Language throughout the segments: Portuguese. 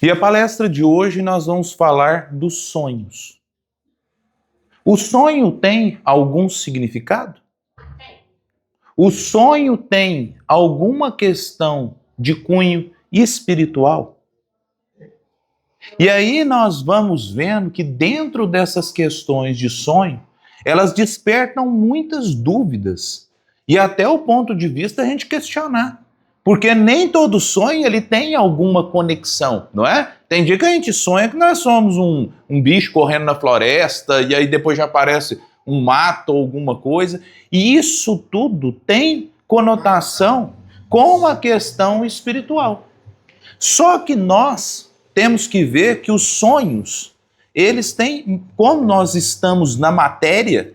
E a palestra de hoje nós vamos falar dos sonhos. O sonho tem algum significado? O sonho tem alguma questão de cunho espiritual? E aí nós vamos vendo que dentro dessas questões de sonho, elas despertam muitas dúvidas e até o ponto de vista a gente questionar. Porque nem todo sonho ele tem alguma conexão, não é? Tem dia que a gente sonha que nós somos um bicho correndo na floresta e aí depois já aparece um mato ou alguma coisa. E isso tudo tem conotação com a questão espiritual. Só que nós temos que ver que os sonhos, eles têm, como nós estamos na matéria,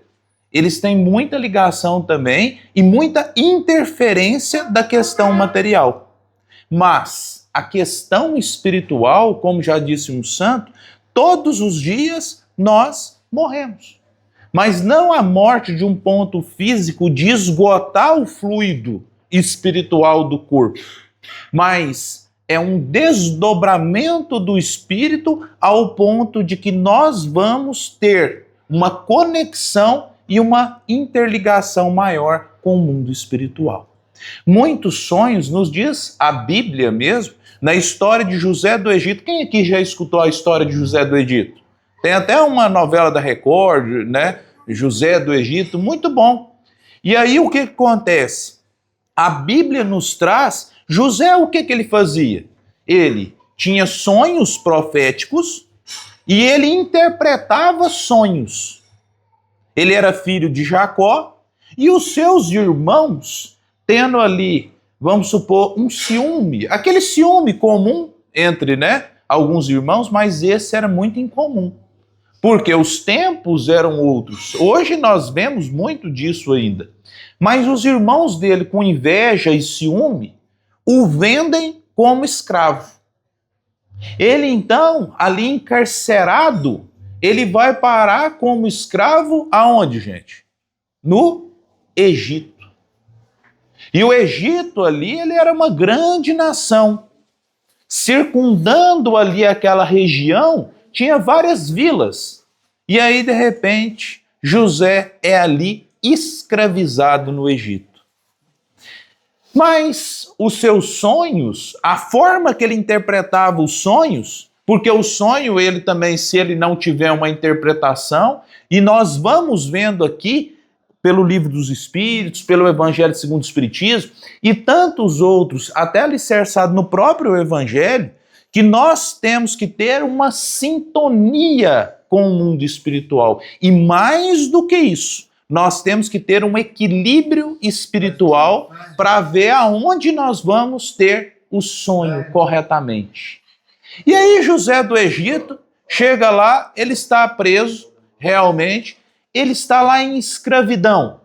eles têm muita ligação também e muita interferência da questão material. Mas a questão espiritual, como já disse um santo, todos os dias nós morremos. Mas não a morte de um ponto físico de esgotar o fluido espiritual do corpo, mas é um desdobramento do espírito ao ponto de que nós vamos ter uma conexão e uma interligação maior com o mundo espiritual. Muitos sonhos, nos diz a Bíblia mesmo, na história de José do Egito. Quem aqui já escutou a história de José do Egito? Tem até uma novela da Record, né? José do Egito, muito bom. E aí o que acontece? A Bíblia nos traz, José o que ele fazia? Ele tinha sonhos proféticos e ele interpretava sonhos. Ele era filho de Jacó e os seus irmãos, tendo ali, vamos supor, um ciúme, aquele ciúme comum entre, alguns irmãos, mas esse era muito incomum, porque os tempos eram outros. Hoje nós vemos muito disso ainda. Mas os irmãos dele, com inveja e ciúme, o vendem como escravo. Ele então, ali encarcerado, ele vai parar como escravo aonde, gente? No Egito. E o Egito ali, ele era uma grande nação. Circundando ali aquela região, tinha várias vilas. E aí, de repente, José é ali escravizado no Egito. Mas os seus sonhos, a forma que ele interpretava os sonhos, porque o sonho, ele também, se ele não tiver uma interpretação, e nós vamos vendo aqui, pelo Livro dos Espíritos, pelo Evangelho segundo o Espiritismo, e tantos outros, até alicerçado no próprio Evangelho, que nós temos que ter uma sintonia com o mundo espiritual. E mais do que isso, nós temos que ter um equilíbrio espiritual para ver aonde nós vamos ter o sonho corretamente. E aí José do Egito chega lá, ele está preso, realmente, ele está lá em escravidão.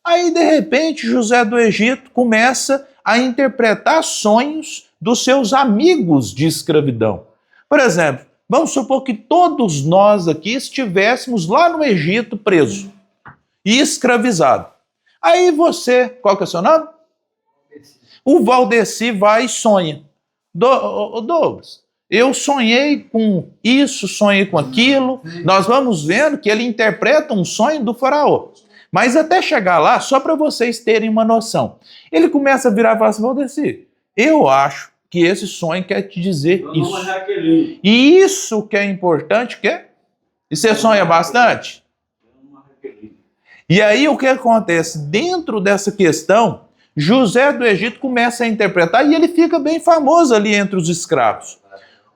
Aí, de repente, José do Egito começa a interpretar sonhos dos seus amigos de escravidão. Por exemplo, vamos supor que todos nós aqui estivéssemos lá no Egito preso e escravizado. Aí você, qual que é o seu nome? O Valdeci vai e sonha. Douglas, eu sonhei com isso, sonhei com aquilo. Nós vamos vendo que ele interpreta um sonho do faraó. Mas até chegar lá, só para vocês terem uma noção, ele começa a virar e falar assim: Valdeci, eu acho que esse sonho quer te dizer isso. E isso que é importante, que é? E você sonha bastante? E aí o que acontece? Dentro dessa questão, José do Egito começa a interpretar e ele fica bem famoso ali entre os escravos.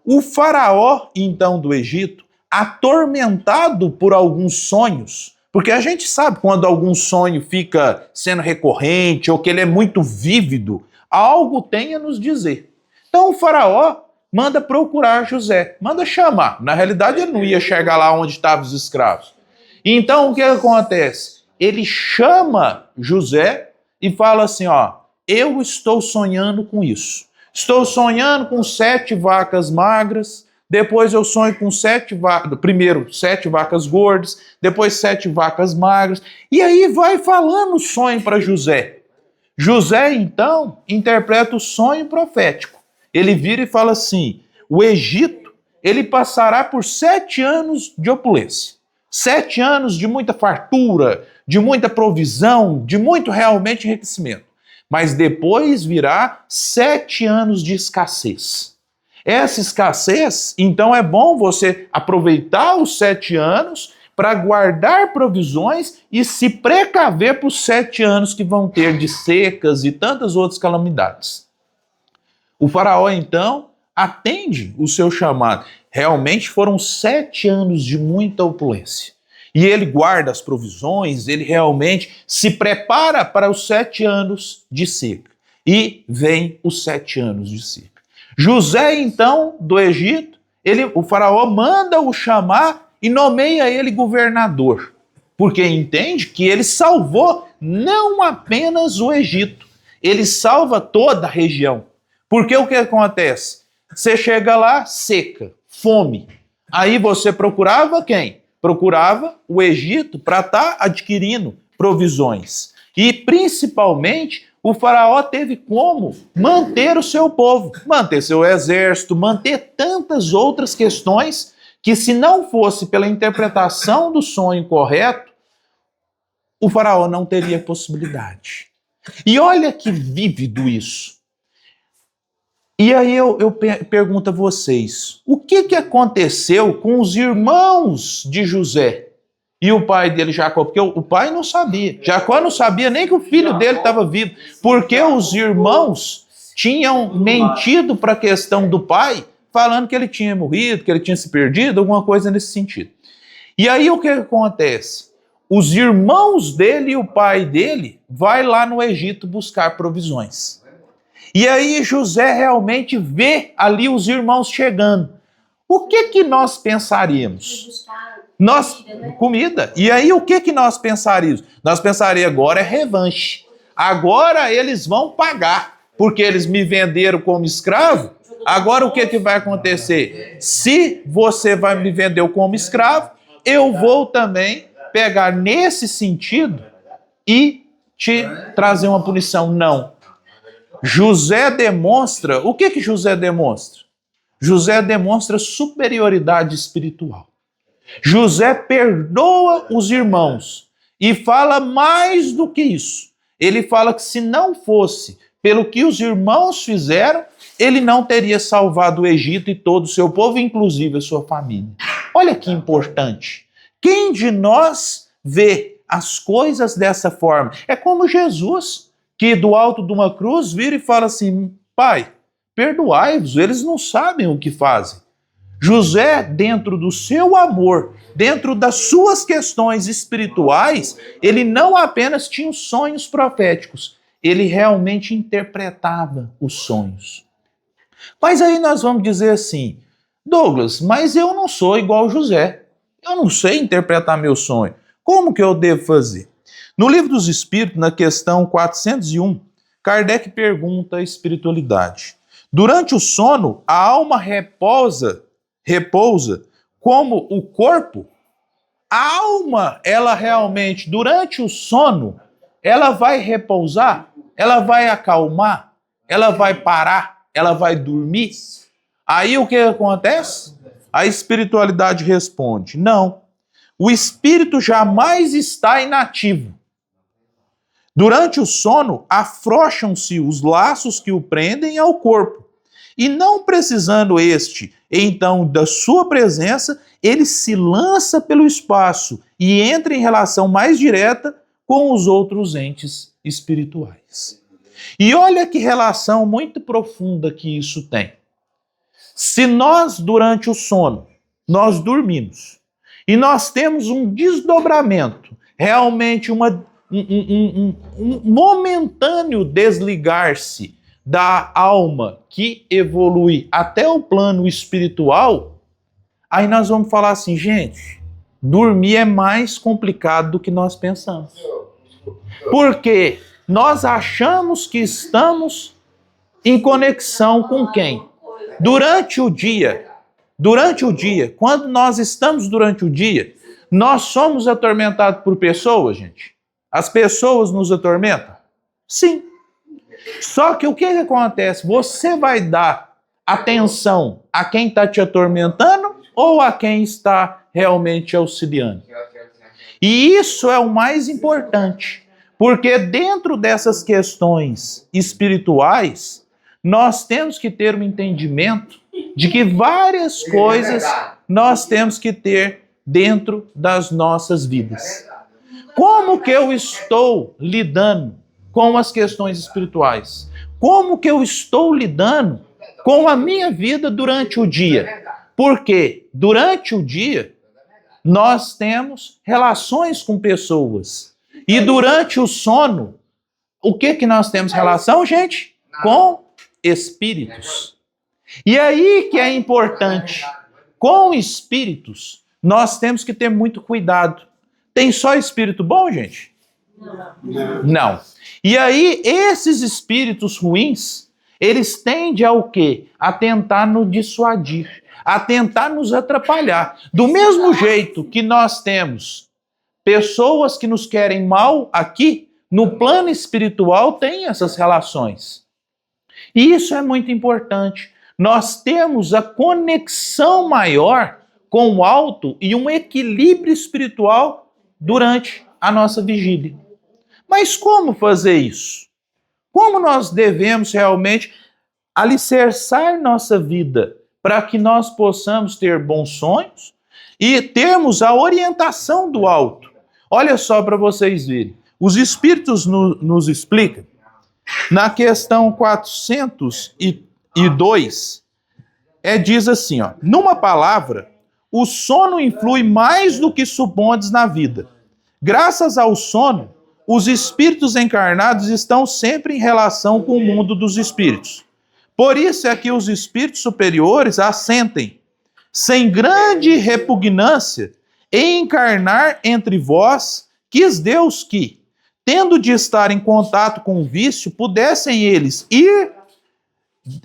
O faraó, então, do Egito, atormentado por alguns sonhos, porque a gente sabe quando algum sonho fica sendo recorrente ou que ele é muito vívido, algo tem a nos dizer. Então o faraó manda procurar José, manda chamar. Na realidade ele não ia chegar lá onde estavam os escravos. Então o que acontece? Ele chama José e fala assim, eu estou sonhando com isso. Estou sonhando com 7 vacas magras, depois eu sonho com 7 vacas, primeiro 7 vacas gordas, depois 7 vacas magras, e aí vai falando o sonho para José. José, então, interpreta o sonho profético. Ele vira e fala assim, o Egito, ele passará por 7 anos de opulência. 7 anos de muita fartura, de muita provisão, de muito realmente enriquecimento. Mas depois virá 7 anos de escassez. Essa escassez, então é bom você aproveitar os 7 anos para guardar provisões e se precaver para os 7 anos que vão ter de secas e tantas outras calamidades. O faraó, então, atende o seu chamado. Realmente foram 7 anos de muita opulência. E ele guarda as provisões, ele realmente se prepara para os 7 anos de seca. E vem os 7 anos de seca. José, então, do Egito, o faraó manda-o chamar e nomeia ele governador, porque entende que ele salvou não apenas o Egito, ele salva toda a região. Porque o que acontece? Você chega lá, seca, fome. Aí você procurava quem? Procurava o Egito para estar adquirindo provisões. E principalmente o faraó teve como manter o seu povo, manter seu exército, manter tantas outras questões que se não fosse pela interpretação do sonho correto, o faraó não teria possibilidade. E olha que vívido isso. E aí eu pergunto a vocês, o que aconteceu com os irmãos de José e o pai dele, Jacó? Porque o pai não sabia. Jacó não sabia nem que o filho dele estava vivo, porque os irmãos tinham mentido para a questão do pai, falando que ele tinha morrido, que ele tinha se perdido, alguma coisa nesse sentido. E aí o que acontece? Os irmãos dele e o pai dele vai lá no Egito buscar provisões. E aí José realmente vê ali os irmãos chegando. O que nós pensaríamos? Comida. E aí o que nós pensaríamos? Nós pensaríamos, agora é revanche. Agora eles vão pagar, porque eles me venderam como escravo. Agora o que vai acontecer? Se você vai me vender como escravo, eu vou também pegar nesse sentido e te trazer uma punição. Não. José demonstra... O que José demonstra? José demonstra superioridade espiritual. José perdoa os irmãos e fala mais do que isso. Ele fala que se não fosse pelo que os irmãos fizeram, ele não teria salvado o Egito e todo o seu povo, inclusive a sua família. Olha que importante. Quem de nós vê as coisas dessa forma? É como Jesus, que do alto de uma cruz vira e fala assim, Pai, perdoai-vos, eles não sabem o que fazem. José, dentro do seu amor, dentro das suas questões espirituais, ele não apenas tinha os sonhos proféticos, ele realmente interpretava os sonhos. Mas aí nós vamos dizer assim, Douglas, mas eu não sou igual José. Eu não sei interpretar meu sonho. Como que eu devo fazer? No Livro dos Espíritos, na questão 401, Kardec pergunta a espiritualidade. Durante o sono, a alma repousa como o corpo? A alma, ela realmente, durante o sono, ela vai repousar? Ela vai acalmar? Ela vai parar? Ela vai dormir? Aí o que acontece? A espiritualidade responde, não. O espírito jamais está inativo. Durante o sono, afrouxam-se os laços que o prendem ao corpo. E não precisando este, então, da sua presença, ele se lança pelo espaço e entra em relação mais direta com os outros entes espirituais. E olha que relação muito profunda que isso tem. Se nós, durante o sono, nós dormimos, e nós temos um desdobramento, realmente um momentâneo desligar-se da alma que evolui até o plano espiritual, aí nós vamos falar assim, gente, dormir é mais complicado do que nós pensamos. Porque nós achamos que estamos em conexão com quem? Durante o dia, quando nós estamos durante o dia, nós somos atormentados por pessoas, gente? As pessoas nos atormentam? Sim. Só que o que acontece? Você vai dar atenção a quem está te atormentando ou a quem está realmente te auxiliando? E isso é o mais importante, porque dentro dessas questões espirituais, nós temos que ter um entendimento de que várias coisas nós temos que ter dentro das nossas vidas. Como que eu estou lidando com as questões espirituais? Como que eu estou lidando com a minha vida durante o dia? Porque durante o dia nós temos relações com pessoas. E durante o sono, o que nós temos relação, gente? Com espíritos. E aí que é importante. Com espíritos, nós temos que ter muito cuidado. Tem só espírito bom, gente? Não. E aí, esses espíritos ruins, eles tendem ao quê? A tentar nos dissuadir, a tentar nos atrapalhar. Do mesmo jeito que nós temos pessoas que nos querem mal aqui, no plano espiritual tem essas relações. E isso é muito importante. Nós temos a conexão maior com o alto e um equilíbrio espiritual durante a nossa vigília. Mas como fazer isso? Como nós devemos realmente alicerçar nossa vida para que nós possamos ter bons sonhos e termos a orientação do alto? Olha só para vocês verem. Os Espíritos nos explicam, na questão 402, diz assim, ó, numa palavra, o sono influi mais do que supondes na vida. Graças ao sono, os espíritos encarnados estão sempre em relação com o mundo dos espíritos. Por isso é que os espíritos superiores assentem, sem grande repugnância, em encarnar entre vós, quis Deus que, tendo de estar em contato com o vício, pudessem eles ir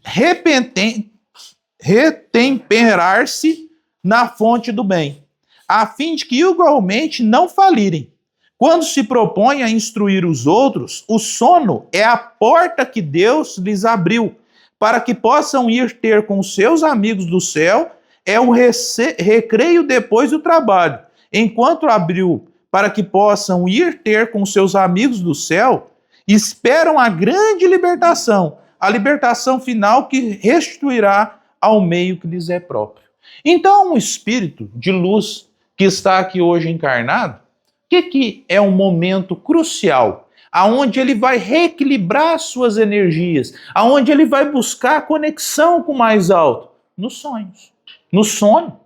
retemperar-se na fonte do bem, a fim de que igualmente não falirem. Quando se propõe a instruir os outros, o sono é a porta que Deus lhes abriu, para que possam ir ter com seus amigos do céu, é o recreio depois do trabalho. Enquanto abriu para que possam ir ter com seus amigos do céu, esperam a grande libertação, a libertação final que restituirá ao meio que lhes é próprio. Então, um espírito de luz que está aqui hoje encarnado, o que é um momento crucial, aonde ele vai reequilibrar suas energias, aonde ele vai buscar conexão com o mais alto? Nos sonhos, no sono.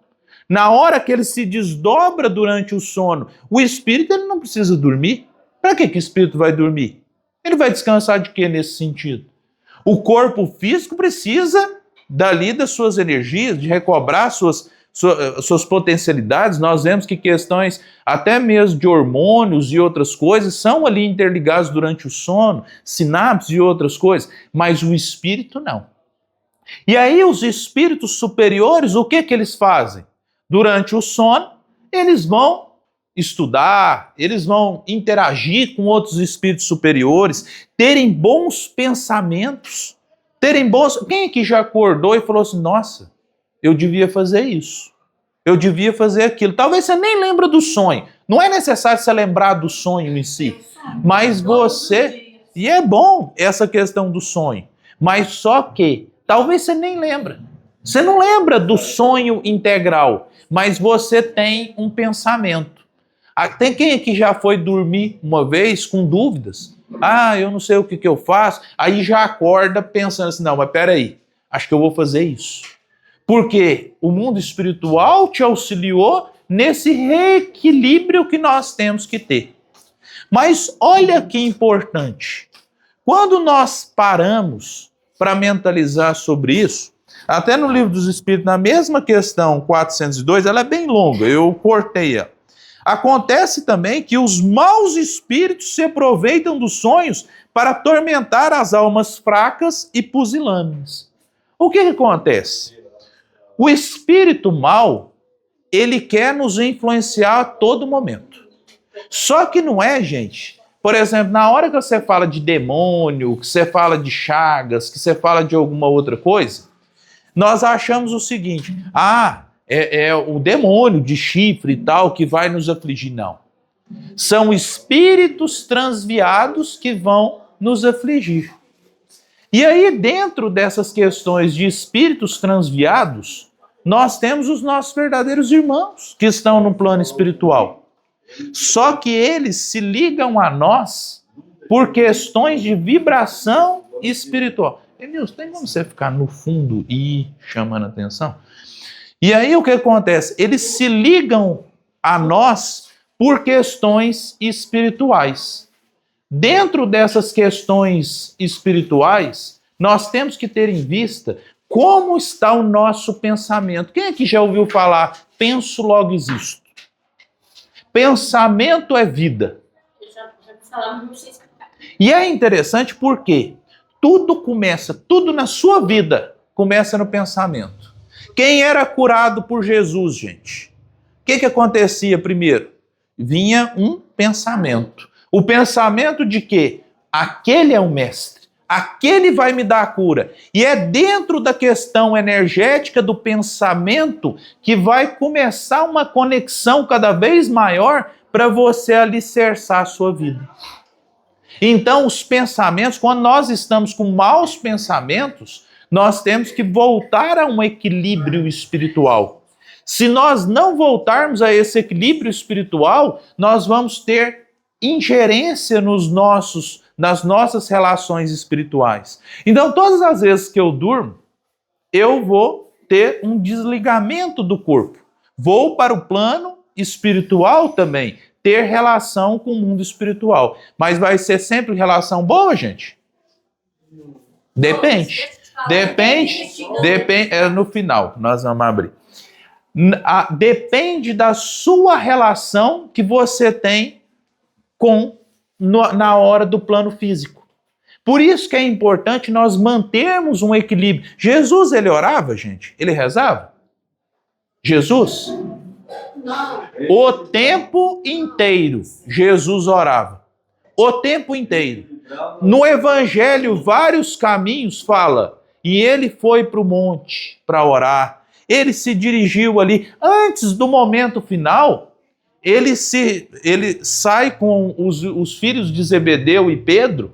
Na hora que ele se desdobra durante o sono, o espírito ele não precisa dormir. Para que o espírito vai dormir? Ele vai descansar de quê nesse sentido? O corpo físico precisa dali das suas energias, de recobrar suas potencialidades. Nós vemos que questões até mesmo de hormônios e outras coisas são ali interligadas durante o sono, sinapses e outras coisas, mas o espírito não. E aí os espíritos superiores, o que eles fazem? Durante o sono, eles vão estudar, eles vão interagir com outros espíritos superiores, terem bons pensamentos, Quem aqui já acordou e falou assim, nossa, eu devia fazer isso, eu devia fazer aquilo. Talvez você nem lembra do sonho. Não é necessário você lembrar do sonho em si, mas você... E é bom essa questão do sonho, mas só que talvez você nem lembra. Você não lembra do sonho integral, mas você tem um pensamento. Tem quem aqui já foi dormir uma vez com dúvidas? Eu não sei o que eu faço. Aí já acorda pensando assim, não, mas peraí, acho que eu vou fazer isso. Porque o mundo espiritual te auxiliou nesse reequilíbrio que nós temos que ter. Mas olha que importante. Quando nós paramos para mentalizar sobre isso, até no Livro dos Espíritos, na mesma questão 402, ela é bem longa, eu cortei ela. Acontece também que os maus espíritos se aproveitam dos sonhos para atormentar as almas fracas e pusilânimes. O que acontece? O espírito mau, ele quer nos influenciar a todo momento. Só que não é, gente. Por exemplo, na hora que você fala de demônio, que você fala de chagas, que você fala de alguma outra coisa, nós achamos o seguinte: é o demônio de chifre e tal que vai nos afligir. Não. São espíritos transviados que vão nos afligir. E aí, dentro dessas questões de espíritos transviados, nós temos os nossos verdadeiros irmãos que estão no plano espiritual. Só que eles se ligam a nós por questões de vibração espiritual. Emilson, tem como você ficar no fundo e ir chamando a atenção? E aí o que acontece? Eles se ligam a nós por questões espirituais. Dentro dessas questões espirituais, nós temos que ter em vista como está o nosso pensamento. Quem aqui já ouviu falar, penso, logo existo? Pensamento é vida. Eu já falava, mas não sei explicar. E é interessante porque tudo na sua vida começa no pensamento. Quem era curado por Jesus, gente? O que acontecia primeiro? Vinha um pensamento. O pensamento de que aquele é o mestre, aquele vai me dar a cura. E é dentro da questão energética do pensamento que vai começar uma conexão cada vez maior para você alicerçar a sua vida. Então, os pensamentos, quando nós estamos com maus pensamentos, nós temos que voltar a um equilíbrio espiritual. Se nós não voltarmos a esse equilíbrio espiritual, nós vamos ter ingerência nas nossas relações espirituais. Então, todas as vezes que eu durmo, eu vou ter um desligamento do corpo. Vou para o plano espiritual também, ter relação com o mundo espiritual. Mas vai ser sempre relação boa, gente? Depende. Depende. É no final, nós vamos abrir. Depende da sua relação que você tem na hora do plano físico. Por isso que é importante nós mantermos um equilíbrio. Jesus, ele orava, gente? Ele rezava? Jesus? Não. O tempo inteiro, Jesus orava. O tempo inteiro. No Evangelho, vários caminhos fala, e ele foi para o monte para orar. Ele se dirigiu ali, antes do momento final, ele sai com os filhos de Zebedeu e Pedro,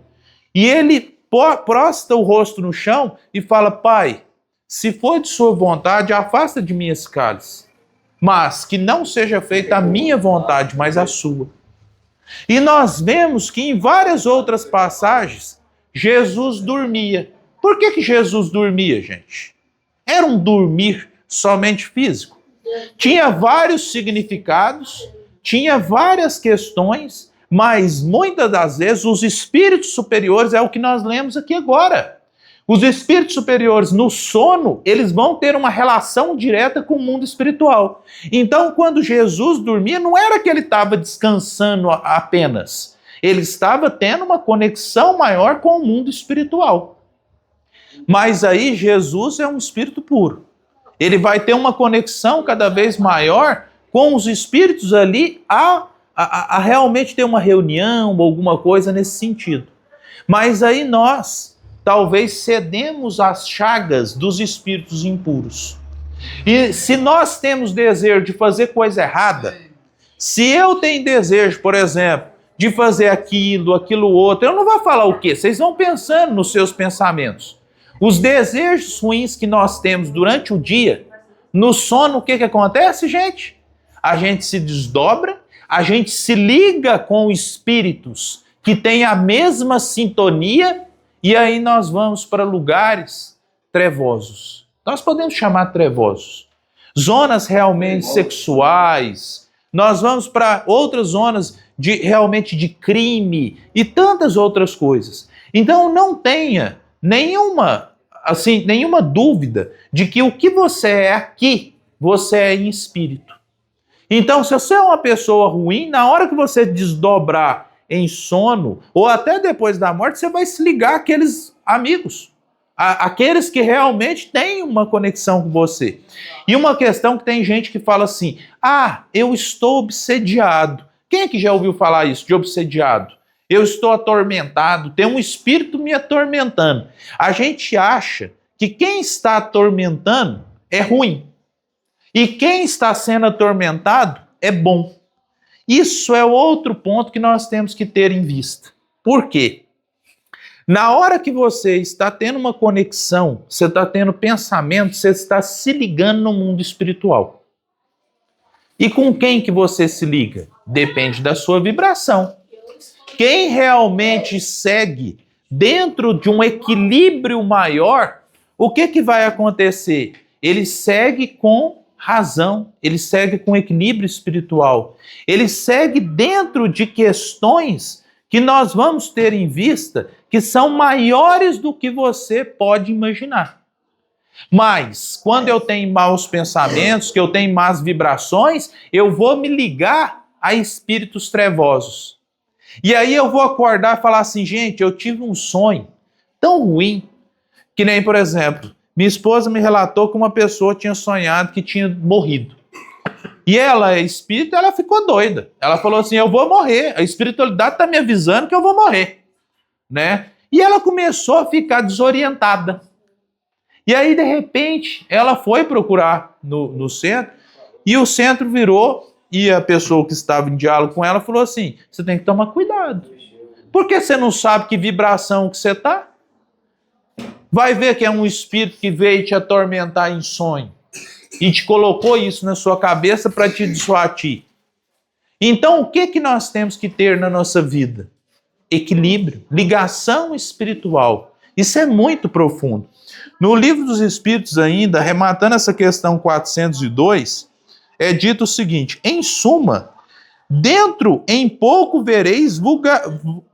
e ele prostra o rosto no chão e fala: Pai, se for de sua vontade, afasta de mim esse cálice, mas que não seja feita a minha vontade, mas a sua. E nós vemos que em várias outras passagens, Jesus dormia. Por que Jesus dormia, gente? Era um dormir somente físico? Tinha vários significados, tinha várias questões, mas muitas das vezes os espíritos superiores, é o que nós lemos aqui agora. Os espíritos superiores no sono, eles vão ter uma relação direta com o mundo espiritual. Então, quando Jesus dormia, não era que ele estava descansando apenas. Ele estava tendo uma conexão maior com o mundo espiritual. Mas aí Jesus é um espírito puro. Ele vai ter uma conexão cada vez maior com os espíritos ali a realmente ter uma reunião ou alguma coisa nesse sentido. Mas aí nós talvez cedemos às chagas dos espíritos impuros. E se nós temos desejo de fazer coisa errada, se eu tenho desejo, por exemplo, de fazer aquilo outro, eu não vou falar o quê? Vocês vão pensando nos seus pensamentos. Os desejos ruins que nós temos durante o dia, no sono, o que acontece, gente? A gente se desdobra, a gente se liga com espíritos que têm a mesma sintonia, e aí nós vamos para lugares trevosos. Nós podemos chamar trevosos. Zonas realmente sexuais. Nós vamos para outras zonas realmente de crime e tantas outras coisas. Então não tenha nenhuma dúvida de que o que você é aqui, você é em espírito. Então, se você é uma pessoa ruim, na hora que você desdobrar em sono, ou até depois da morte, você vai se ligar àqueles amigos, àqueles que realmente têm uma conexão com você. E uma questão que tem gente que fala assim: eu estou obsediado. Quem é que já ouviu falar isso, de obsediado? Eu estou atormentado, tem um espírito me atormentando. A gente acha que quem está atormentando é ruim. E quem está sendo atormentado é bom. Isso é outro ponto que nós temos que ter em vista. Por quê? Na hora que você está tendo uma conexão, você está tendo pensamento, você está se ligando no mundo espiritual. E com quem que você se liga? Depende da sua vibração. Quem realmente segue dentro de um equilíbrio maior, o que vai acontecer? Ele segue com razão, ele segue com equilíbrio espiritual. Ele segue dentro de questões que nós vamos ter em vista que são maiores do que você pode imaginar. Mas, quando eu tenho maus pensamentos, que eu tenho más vibrações, eu vou me ligar a espíritos trevosos. E aí eu vou acordar e falar assim, gente, eu tive um sonho tão ruim, que nem, por exemplo, minha esposa me relatou que uma pessoa tinha sonhado que tinha morrido. E ela é espírita, ela ficou doida. Ela falou assim, eu vou morrer, a espiritualidade está me avisando que eu vou morrer, né? E ela começou a ficar desorientada. E aí, de repente, ela foi procurar no centro, e o centro virou, e a pessoa que estava em diálogo com ela falou assim, você tem que tomar cuidado. Porque você não sabe que vibração que você está? Vai ver que é um espírito que veio te atormentar em sonho e te colocou isso na sua cabeça para te dissuadir. Então, o que nós temos que ter na nossa vida? Equilíbrio, ligação espiritual. Isso é muito profundo. No Livro dos Espíritos ainda, arrematando essa questão 402, é dito o seguinte, em suma, dentro em pouco vereis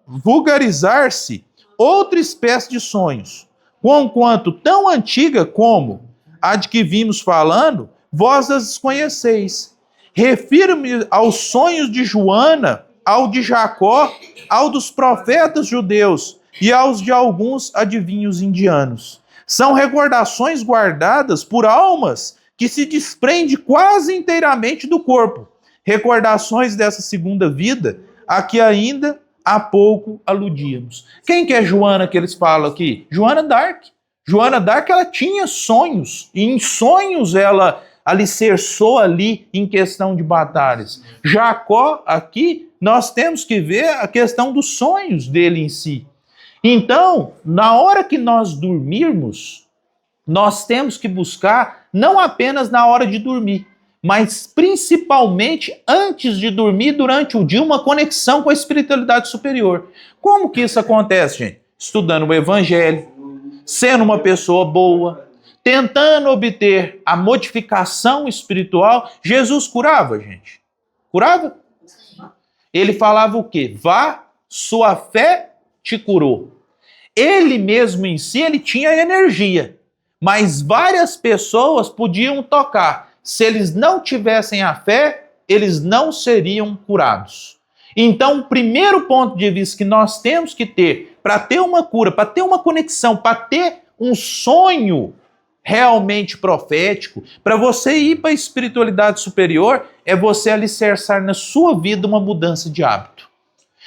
vulgarizar-se outra espécie de sonhos, conquanto tão antiga como a de que vimos falando, vós as desconheceis. Refiro-me aos sonhos de Joana, ao de Jacó, ao dos profetas judeus e aos de alguns adivinhos indianos. São recordações guardadas por almas que se desprendem quase inteiramente do corpo. Recordações dessa segunda vida a que ainda há pouco aludíamos. Quem que é Joana que eles falam aqui? Joana d'Arc. Joana d'Arc, ela tinha sonhos, e em sonhos ela alicerçou ali em questão de batalhas. Jacó, aqui, nós temos que ver a questão dos sonhos dele em si. Então, na hora que nós dormirmos, nós temos que buscar, não apenas na hora de dormir, mas principalmente antes de dormir, durante o dia, uma conexão com a espiritualidade superior. Como que isso acontece, gente? Estudando o Evangelho, sendo uma pessoa boa, tentando obter a modificação espiritual. Jesus curava, gente? Curava? Ele falava o quê? Vá, sua fé te curou. Ele mesmo em si, ele tinha energia, mas várias pessoas podiam tocar. Se eles não tivessem a fé, eles não seriam curados. Então, o primeiro ponto de vista que nós temos que ter para ter uma cura, para ter uma conexão, para ter um sonho realmente profético, para você ir para a espiritualidade superior, é você alicerçar na sua vida uma mudança de hábito.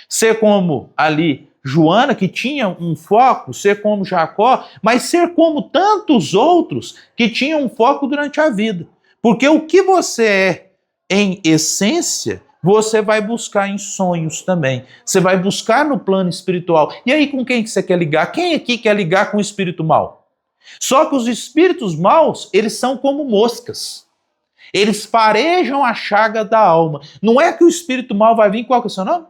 Ser como ali Joana, que tinha um foco, ser como Jacó, mas ser como tantos outros que tinham um foco durante a vida. Porque o que você é em essência, você vai buscar em sonhos também. Você vai buscar no plano espiritual. E aí com quem que você quer ligar? Quem aqui quer ligar com o espírito mau? Só que os espíritos maus, eles são como moscas. Eles farejam a chaga da alma. Não é que o espírito mau vai vir, qual que é o seu nome?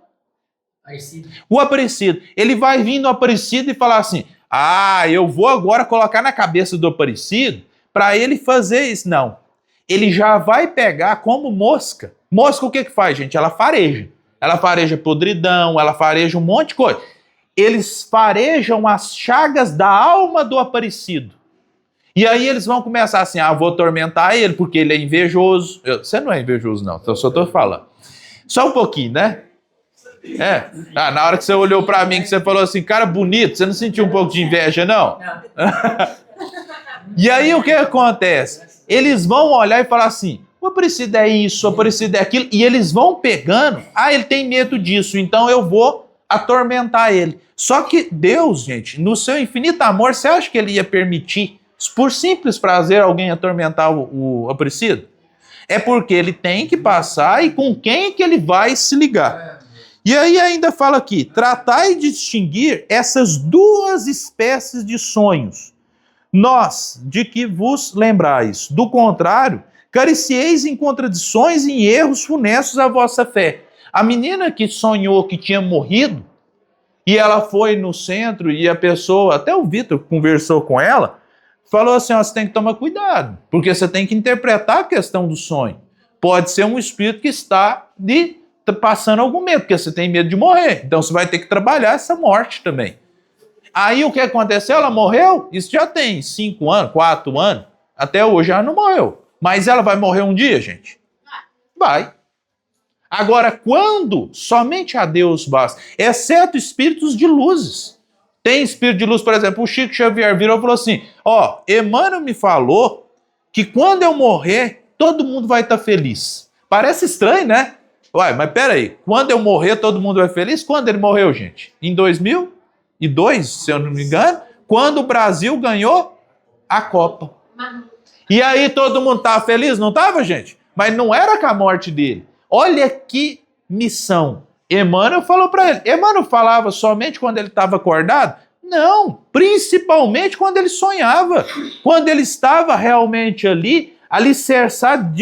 Aparecido. O Aparecido. Ele vai vir no Aparecido e falar assim, eu vou agora colocar na cabeça do Aparecido para ele fazer isso. Não. Ele já vai pegar como mosca. Mosca o que faz, gente? Ela fareja. Ela fareja podridão, ela fareja um monte de coisa. Eles farejam as chagas da alma do Aparecido. E aí eles vão começar assim, vou atormentar ele porque ele é invejoso. Você não é invejoso não, eu só estou falando. Só um pouquinho, né? Na hora que você olhou pra mim, que você falou assim, cara bonito, você não sentiu um pouco de inveja, não? E aí o que acontece? Eles vão olhar e falar assim, o Aparecido é isso, o Aparecido é aquilo, e eles vão pegando, ele tem medo disso, então eu vou atormentar ele. Só que Deus, gente, no seu infinito amor, você acha que ele ia permitir por simples prazer alguém atormentar o oprimido? É porque ele tem que passar e com quem que ele vai se ligar. E aí ainda fala aqui, tratai de distinguir essas duas espécies de sonhos. Nós, de que vos lembrais. Do contrário, carecieis em contradições e em erros funestos à vossa fé. A menina que sonhou que tinha morrido, e ela foi no centro e a pessoa, até o Vitor conversou com ela, falou assim, ó, você tem que tomar cuidado, porque você tem que interpretar a questão do sonho. Pode ser um espírito que está passando algum medo, porque você tem medo de morrer. Então você vai ter que trabalhar essa morte também. Aí o que aconteceu? Ela morreu? Isso já tem 5 anos, 4 anos. Até hoje ela não morreu. Mas ela vai morrer um dia, gente? Vai. Agora, quando somente a Deus basta, exceto espíritos de luzes. Tem espírito de luz, por exemplo, o Chico Xavier virou e falou assim, ó, Emmanuel me falou que quando eu morrer, todo mundo vai estar feliz. Parece estranho, né? Uai, mas peraí, quando eu morrer, todo mundo vai feliz? Quando ele morreu, gente? Em 2002, se eu não me engano, quando o Brasil ganhou a Copa. E aí todo mundo estava feliz, não estava, gente? Mas não era com a morte dele. Olha que missão. Emmanuel falou para ele. Emmanuel falava somente quando ele estava acordado? Não, principalmente quando ele sonhava. Quando ele estava realmente ali, alicerçado,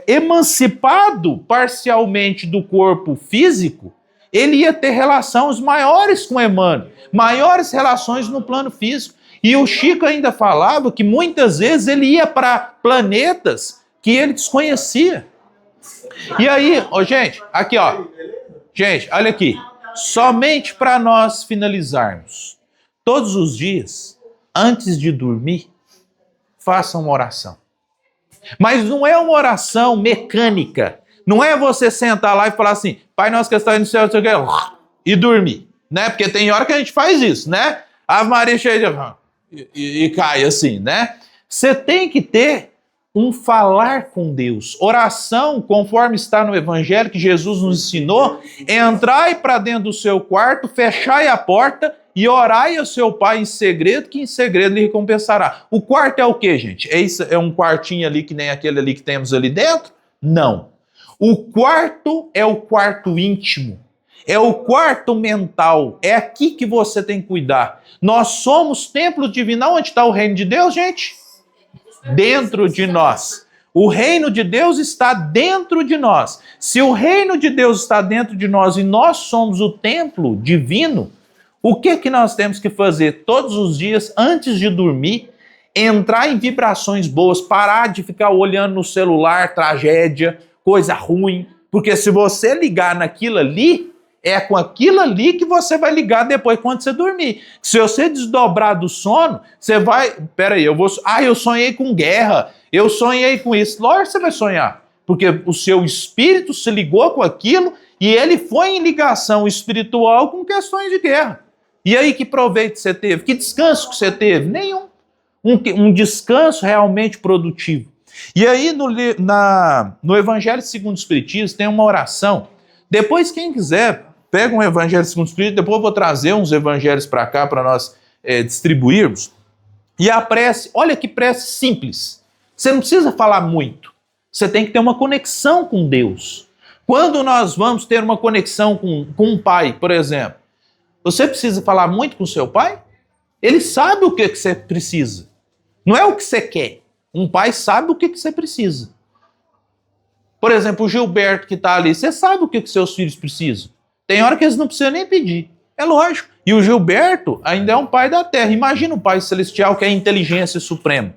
emancipado parcialmente do corpo físico, ele ia ter relações maiores com Emmanuel, maiores relações no plano físico. E o Chico ainda falava que muitas vezes ele ia para planetas que ele desconhecia. E aí, gente, aqui ó, gente, olha aqui, somente para nós finalizarmos, todos os dias, antes de dormir, faça uma oração. Mas não é uma oração mecânica, não é você sentar lá e falar assim, Pai nosso que estás no céu, e dormir, né? Porque tem hora que a gente faz isso, né? Ave Maria cheia de... e cai assim, né? Você tem que ter um falar com Deus. Oração, conforme está no Evangelho que Jesus nos ensinou, é entrai para dentro do seu quarto, fechai a porta e orai ao seu Pai em segredo, que em segredo lhe recompensará. O quarto é o quê, gente? É um quartinho ali que nem aquele ali que temos ali dentro? Não. O quarto é o quarto íntimo. É o quarto mental. É aqui que você tem que cuidar. Nós somos templo divino. Onde está o reino de Deus, gente? Dentro de nós. O reino de Deus está dentro de nós. Se o reino de Deus está dentro de nós e nós somos o templo divino, o que nós temos que fazer todos os dias antes de dormir? Entrar em vibrações boas, parar de ficar olhando no celular, tragédia, coisa ruim, porque se você ligar naquilo ali, é com aquilo ali que você vai ligar depois quando você dormir. Se você desdobrar do sono, você vai... Peraí, eu sonhei com guerra, eu sonhei com isso. Lógico que você vai sonhar, porque o seu espírito se ligou com aquilo e ele foi em ligação espiritual com questões de guerra. E aí que proveito você teve? Que descanso que você teve? Nenhum. Um descanso realmente produtivo. E aí no Evangelho segundo o Espiritismo tem uma oração. Depois quem quiser... Pega um evangelho segundo o Espírito, depois eu vou trazer uns evangelhos para cá para nós distribuirmos. E a prece, olha que prece simples. Você não precisa falar muito. Você tem que ter uma conexão com Deus. Quando nós vamos ter uma conexão com um pai, por exemplo, você precisa falar muito com o seu pai? Ele sabe o que você precisa. Não é o que você quer. Um pai sabe o que você precisa. Por exemplo, o Gilberto que está ali, você sabe o que seus filhos precisam. Tem hora que eles não precisam nem pedir. É lógico. E o Gilberto ainda é um pai da terra. Imagina o pai celestial que é a inteligência suprema.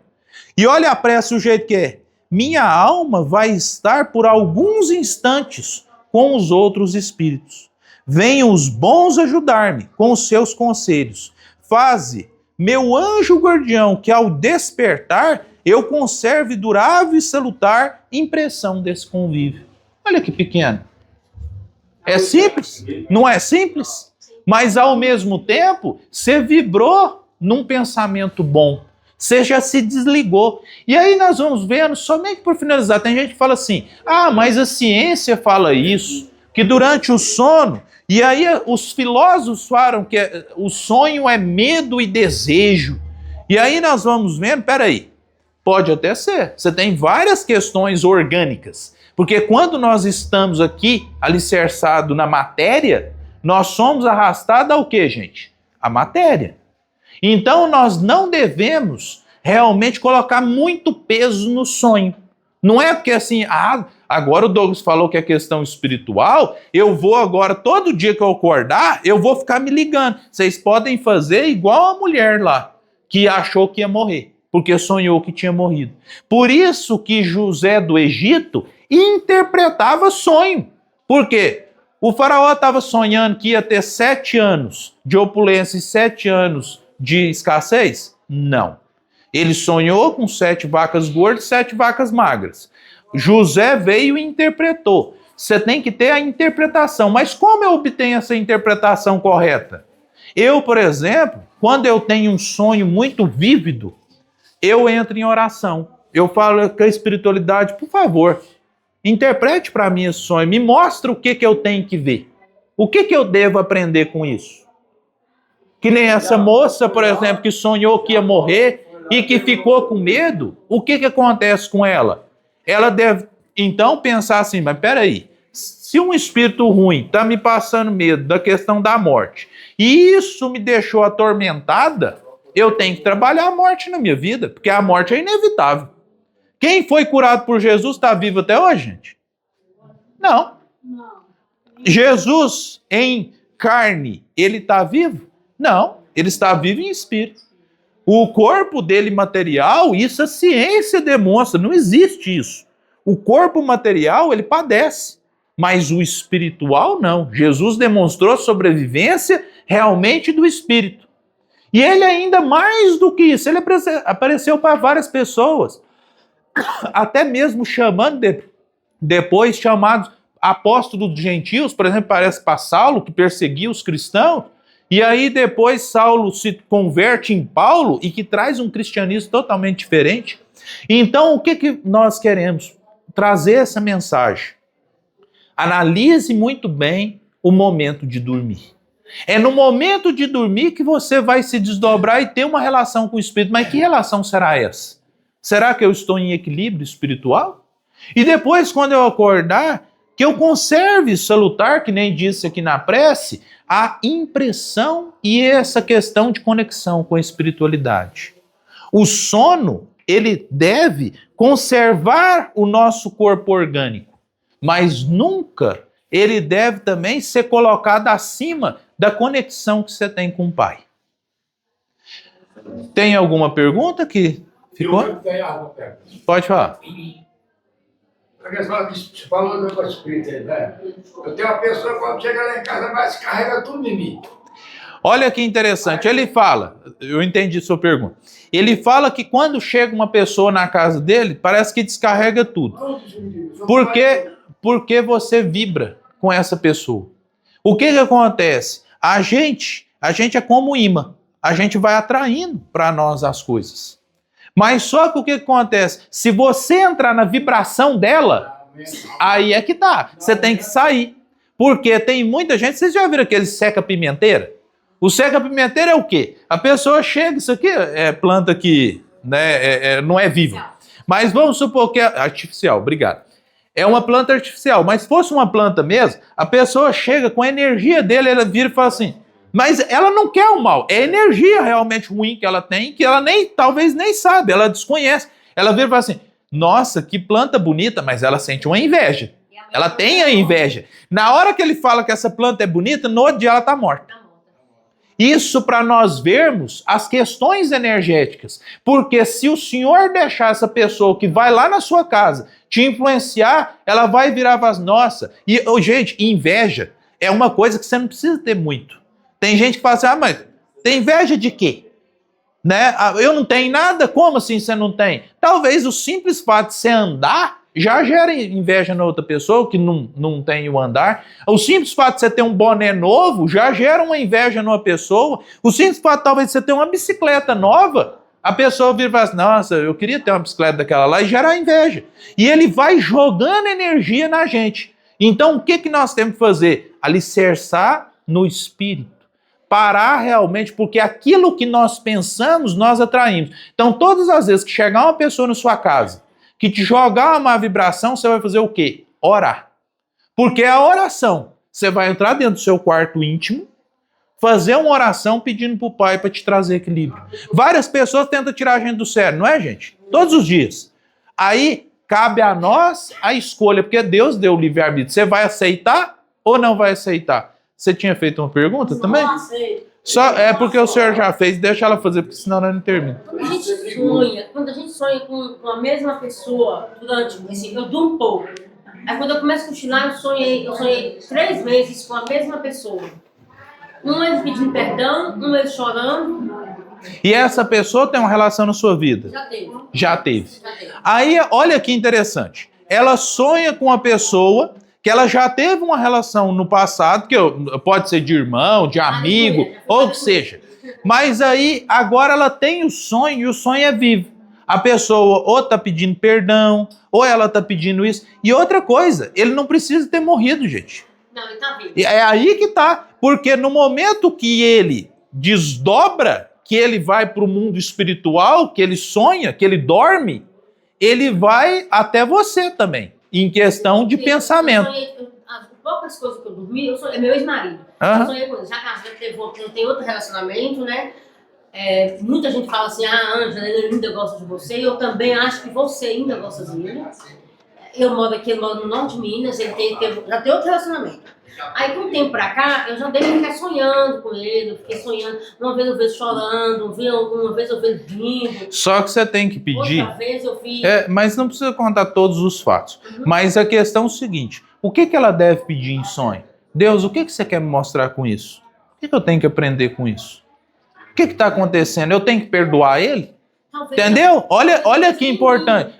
E olha a prece o jeito que é. Minha alma vai estar por alguns instantes com os outros espíritos. Venham os bons ajudar-me com os seus conselhos. Faze, meu anjo guardião, que ao despertar eu conserve durável e salutar impressão desse convívio. Olha que pequeno. É simples? Não é simples? Mas ao mesmo tempo, você vibrou num pensamento bom. Você já se desligou. E aí nós vamos vendo, somente por finalizar, tem gente que fala assim, mas a ciência fala isso, que durante o sono, e aí os filósofos falam que o sonho é medo e desejo. E aí nós vamos vendo, peraí, pode até ser. Você tem várias questões orgânicas. Porque quando nós estamos aqui alicerçados na matéria, nós somos arrastados ao quê, gente? A matéria. Então nós não devemos realmente colocar muito peso no sonho. Não é porque assim, agora o Douglas falou que é questão espiritual, eu vou agora, todo dia que eu acordar, eu vou ficar me ligando. Vocês podem fazer igual a mulher lá, que achou que ia morrer, porque sonhou que tinha morrido. Por isso que José do Egito interpretava sonho. Por quê? O faraó estava sonhando que ia ter 7 anos de opulência e 7 anos de escassez? Não. Ele sonhou com 7 vacas gordas e 7 vacas magras. José veio e interpretou. Você tem que ter a interpretação. Mas como eu obtenho essa interpretação correta? Eu, por exemplo, quando eu tenho um sonho muito vívido, eu entro em oração. Eu falo com a espiritualidade, por favor, interprete para mim esse sonho, me mostra o que eu tenho que ver. O que eu devo aprender com isso? Que nem essa moça, por exemplo, que sonhou que ia morrer e que ficou com medo, o que acontece com ela? Ela deve, então, pensar assim, mas peraí, se um espírito ruim está me passando medo da questão da morte, e isso me deixou atormentada, eu tenho que trabalhar a morte na minha vida, porque a morte é inevitável. Quem foi curado por Jesus está vivo até hoje, gente? Não. Jesus, em carne, ele está vivo? Não, ele está vivo em espírito. O corpo dele material, isso a ciência demonstra, não existe isso. O corpo material, ele padece, mas o espiritual não. Jesus demonstrou sobrevivência realmente do espírito. E ele ainda mais do que isso, ele apareceu para várias pessoas, até mesmo chamando, depois chamados apóstolos dos gentios, por exemplo, parece para Saulo, que perseguia os cristãos, e aí depois Saulo se converte em Paulo e que traz um cristianismo totalmente diferente. Então o que nós queremos? Trazer essa mensagem. Analise muito bem o momento de dormir. É no momento de dormir que você vai se desdobrar e ter uma relação com o Espírito. Mas que relação será essa? Será que eu estou em equilíbrio espiritual? E depois, quando eu acordar, que eu conserve salutar, que nem disse aqui na prece, a impressão e essa questão de conexão com a espiritualidade. O sono, ele deve conservar o nosso corpo orgânico, mas nunca ele deve também ser colocado acima da conexão que você tem com o Pai. Tem alguma pergunta que ficou? Pode falar. Você falou do negócio espírita aí, né? Eu tenho uma pessoa, quando chega lá em casa, vai se carrega tudo em mim. Olha que interessante, ele fala, eu entendi sua pergunta, ele fala que quando chega uma pessoa na casa dele, parece que descarrega tudo. Porque você vibra com essa pessoa. O que acontece? A gente é como um imã, a gente vai atraindo para nós as coisas. Mas só que o que acontece? Se você entrar na vibração dela, aí é que tá. Você tem que sair. Porque tem muita gente... Vocês já viram aquele seca-pimenteira? O seca-pimenteira é o quê? A pessoa chega... Isso aqui é planta que né, não é viva. Mas vamos supor que é artificial. Obrigado. É uma planta artificial. Mas se fosse uma planta mesmo, a pessoa chega com a energia dele, ela vira e fala assim... Mas ela não quer o mal, é energia realmente ruim que ela tem, que ela talvez nem sabe, ela desconhece. Ela vira e fala assim, nossa, que planta bonita, mas ela sente uma inveja. Ela tem a inveja. Na hora que ele fala que essa planta é bonita, no outro dia ela está morta. Isso para nós vermos as questões energéticas. Porque se o senhor deixar essa pessoa que vai lá na sua casa te influenciar, ela vai virar e falar, nossa, e gente, inveja é uma coisa que você não precisa ter muito. Tem gente que fala assim, mas tem inveja de quê? Né? Eu não tenho nada? Como assim você não tem? Talvez o simples fato de você andar já gera inveja na outra pessoa que não tem o andar. O simples fato de você ter um boné novo já gera uma inveja numa pessoa. O simples fato talvez de você ter uma bicicleta nova, a pessoa vira e fala assim, nossa, eu queria ter uma bicicleta daquela lá, e gera inveja. E ele vai jogando energia na gente. Então o que nós temos que fazer? Alicerçar no espírito. parar realmente, porque aquilo que nós pensamos, nós atraímos. Então, todas as vezes que chegar uma pessoa na sua casa, que te jogar uma má vibração, você vai fazer o quê? Orar. Porque é a oração. Você vai entrar dentro do seu quarto íntimo, fazer uma oração pedindo pro Pai para te trazer equilíbrio. Várias pessoas tentam tirar a gente do sério, não é, gente? Todos os dias. Aí, cabe a nós a escolha, porque Deus deu o livre-arbítrio. Você vai aceitar ou não vai aceitar? Você tinha feito uma pergunta também? Não aceito. Só é porque o senhor já fez, deixa ela fazer, porque senão ela não termina. Quando a gente sonha com a mesma pessoa durante, assim, eu durmo um pouco. Aí quando eu começo a cochilar, eu sonhei 3 vezes com a mesma pessoa. Um eles pedindo perdão, um eles chorando. E essa pessoa tem uma relação na sua vida? Já teve. Já teve. Já teve. Aí, olha que interessante. Ela sonha com uma pessoa que ela já teve uma relação no passado, que pode ser de irmão, de amigo, ou que seja. Mas aí, agora ela tem o sonho, e o sonho é vivo. A pessoa ou tá pedindo perdão, ou ela tá pedindo isso. E outra coisa, ele não precisa ter morrido, gente. Não, ele tá vivo. E é aí que tá. Porque no momento que ele desdobra, que ele vai para o mundo espiritual, que ele sonha, que ele dorme, ele vai até você também, em questão de pensamento. As poucas coisas que eu dormi, é meu ex-marido. Aham. Eu sonhei com ele. Já casei, eu tenho outro relacionamento, né? Muita gente fala assim, Ângela, ele ainda gosta de você. Eu também acho que você ainda gosta dele. Eu moro aqui, eu moro no norte de Minas, já tem outro relacionamento. Aí, com o tempo pra cá, eu já devo ficar sonhando com ele, eu fiquei sonhando. Uma vez eu vejo chorando, uma vez eu vejo rindo. Só que você tem que pedir. Outra vez eu vi. Mas não precisa contar todos os fatos. Mas a questão é o seguinte: o que ela deve pedir em sonho? Deus, o que você quer me mostrar com isso? O que eu tenho que aprender com isso? O que está acontecendo? Eu tenho que perdoar ele? Talvez Entendeu? Olha que importante.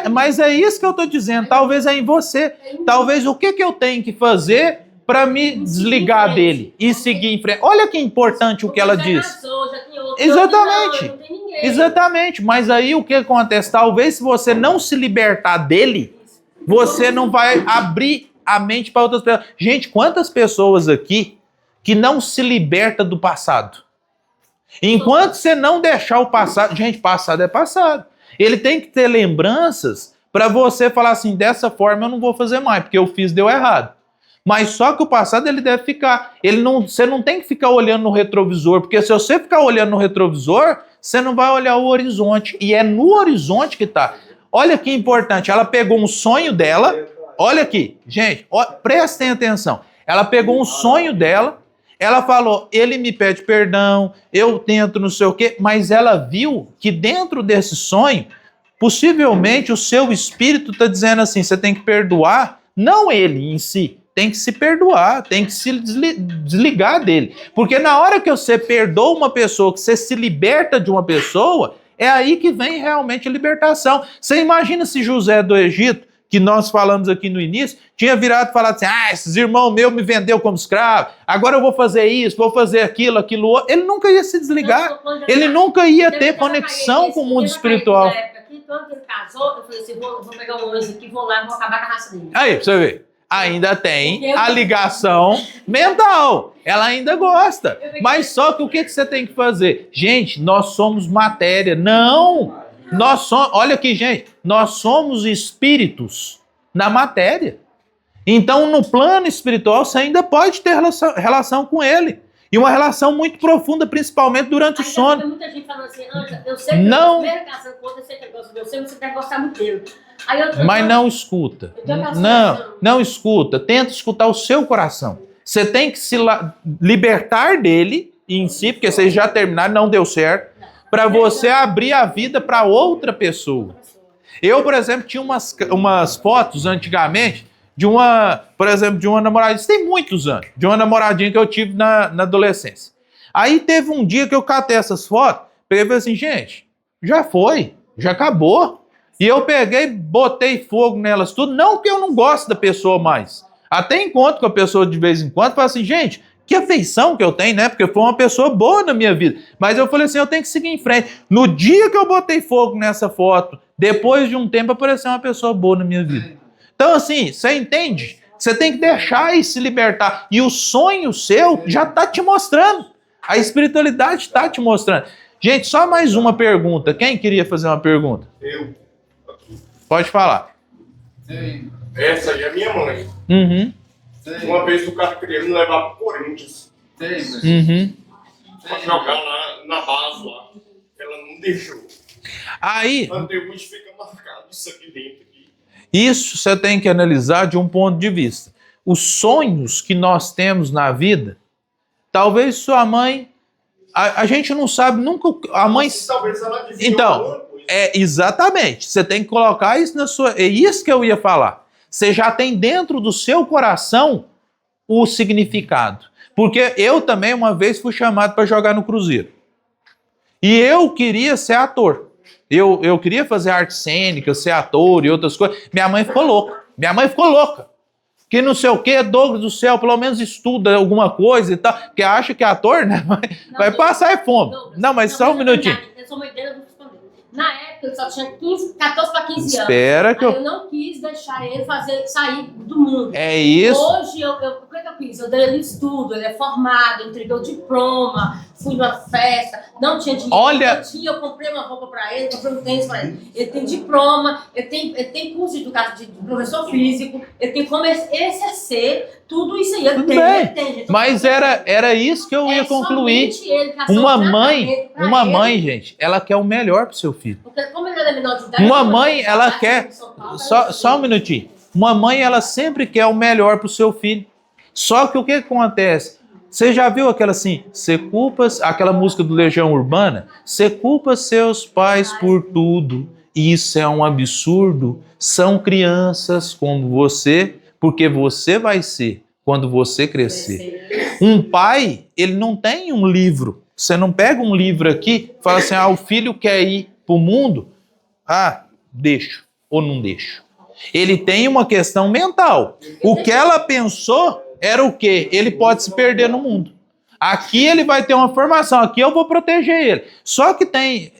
Mas é isso que eu estou dizendo. Talvez é em você. Talvez o que eu tenho que fazer para me desligar dele e seguir em frente. Olha que importante o que ela diz. Exatamente. Exatamente. Mas aí o que acontece? Talvez se você não se libertar dele, você não vai abrir a mente para outras pessoas. Gente, quantas pessoas aqui que não se liberta do passado? Enquanto você não deixar o passado... Gente, passado é passado. Ele tem que ter lembranças para você falar assim, dessa forma eu não vou fazer mais, porque eu fiz, deu errado. Mas só que o passado ele deve ficar. Você não tem que ficar olhando no retrovisor, porque se você ficar olhando no retrovisor, você não vai olhar o horizonte. E é no horizonte que está. Olha que importante, ela pegou um sonho dela. Olha aqui, gente, prestem atenção. Ela pegou um sonho dela, ela falou, ele me pede perdão, eu tento não sei o quê, mas ela viu que dentro desse sonho, possivelmente o seu espírito está dizendo assim, você tem que perdoar, não ele em si, tem que se perdoar, tem que se desligar dele. Porque na hora que você perdoa uma pessoa, que você se liberta de uma pessoa, é aí que vem realmente a libertação. Você imagina se José do Egito, que nós falamos aqui no início, tinha virado e falado assim, esses irmãos meus me vendeu como escravo, agora eu vou fazer isso, vou fazer aquilo outro. Ele nunca ia se desligar, ele nunca ia ter conexão com o mundo espiritual. Quando ele casou, eu falei assim, vou pegar um anjo aqui, vou lá e vou acabar com a raça dele. Aí, pra você ver. Ainda tem a ligação mental. Ela ainda gosta. Mas só que o que você tem que fazer? Gente, nós somos matéria. Não! Olha aqui, gente. Nós somos espíritos na matéria. Então, no plano espiritual, você ainda pode ter relação com ele. E uma relação muito profunda, principalmente durante o sono. Muita gente falando assim, Ângela, eu sei que eu primeiro casando com outra, eu sei que eu gosto de você deve gostar muito dele. Mas não escuta. Não escuta. Tenta escutar o seu coração. Você tem que se libertar dele em si, porque vocês já terminaram, não deu certo, para você abrir a vida para outra pessoa. Eu, por exemplo, tinha umas fotos antigamente de uma namoradinha, isso tem muitos anos, de uma namoradinha que eu tive na adolescência. Aí teve um dia que eu catei essas fotos, peguei e falei assim, gente, já foi, já acabou. E eu peguei, botei fogo nelas tudo, não que eu não gosto da pessoa mais. Até encontro com a pessoa de vez em quando, falo assim, gente, que afeição que eu tenho, né? Porque foi uma pessoa boa na minha vida. Mas eu falei assim, eu tenho que seguir em frente. No dia que eu botei fogo nessa foto, depois de um tempo apareceu uma pessoa boa na minha vida. Então assim, você entende? Você tem que deixar e se libertar. E o sonho seu já está te mostrando. A espiritualidade está te mostrando. Gente, só mais uma pergunta. Quem queria fazer uma pergunta? Eu. Pode falar. Sim. Essa aí é minha mãe. Uhum. Sim. Uma vez o cara queria me levar pro Corinthians. Sim, Uhum. Pra jogar lá na base lá. Ela não deixou. Aí, Até hoje fica marcado isso aqui dentro. isso você tem que analisar de um ponto de vista. Os sonhos que nós temos na vida, talvez sua mãe, a gente não sabe nunca, a mãe... Talvez ela adivinhou Então, alguma coisa. exatamente, você tem que colocar isso na sua... É isso que eu ia falar. Você já tem dentro do seu coração o significado. Porque eu também uma vez fui chamado para jogar no Cruzeiro. E eu queria ser ator. Eu queria fazer arte cênica, ser ator e outras coisas. Minha mãe ficou louca. Que não sei o quê, Douglas do céu, pelo menos estuda alguma coisa e tal. Porque acha que é ator, né? Vai passar fome. Não, mas só um minutinho. Eu sou mãe dele, eu vou responder. Na época, ele só tinha 14 para 15 anos. Espera que eu não quis deixar ele sair do mundo. É isso. Hoje, o que eu fiz? Eu dei ele estudo, ele é formado, entreguei o diploma, fui numa festa, não tinha dinheiro. Olha... Eu comprei uma roupa para ele, comprei um tênis para ele. Ele tem diploma, ele tem curso de educação de professor físico, ele tem como exercer tudo isso aí. Ele tem, gente. Mas era isso que eu ia concluir. Ele, uma mãe, gente, ela quer o melhor pro seu filho. Porque como ele é menor de idade, uma mãe, ela quer... Só um minutinho. Uma mãe, ela sempre quer o melhor pro seu filho. Só que o que acontece? Você já viu aquela assim, aquela música do Legião Urbana? Você culpa seus pais por tudo. Isso é um absurdo. São crianças como você, porque você vai ser quando você crescer. Um pai, ele não tem um livro. Você não pega um livro aqui e fala assim, o filho quer ir pro mundo. Deixo ou não deixo. Ele tem uma questão mental. O que ela pensou era o quê? Ele pode se perder no mundo. Aqui ele vai ter uma formação, aqui eu vou proteger ele. Só que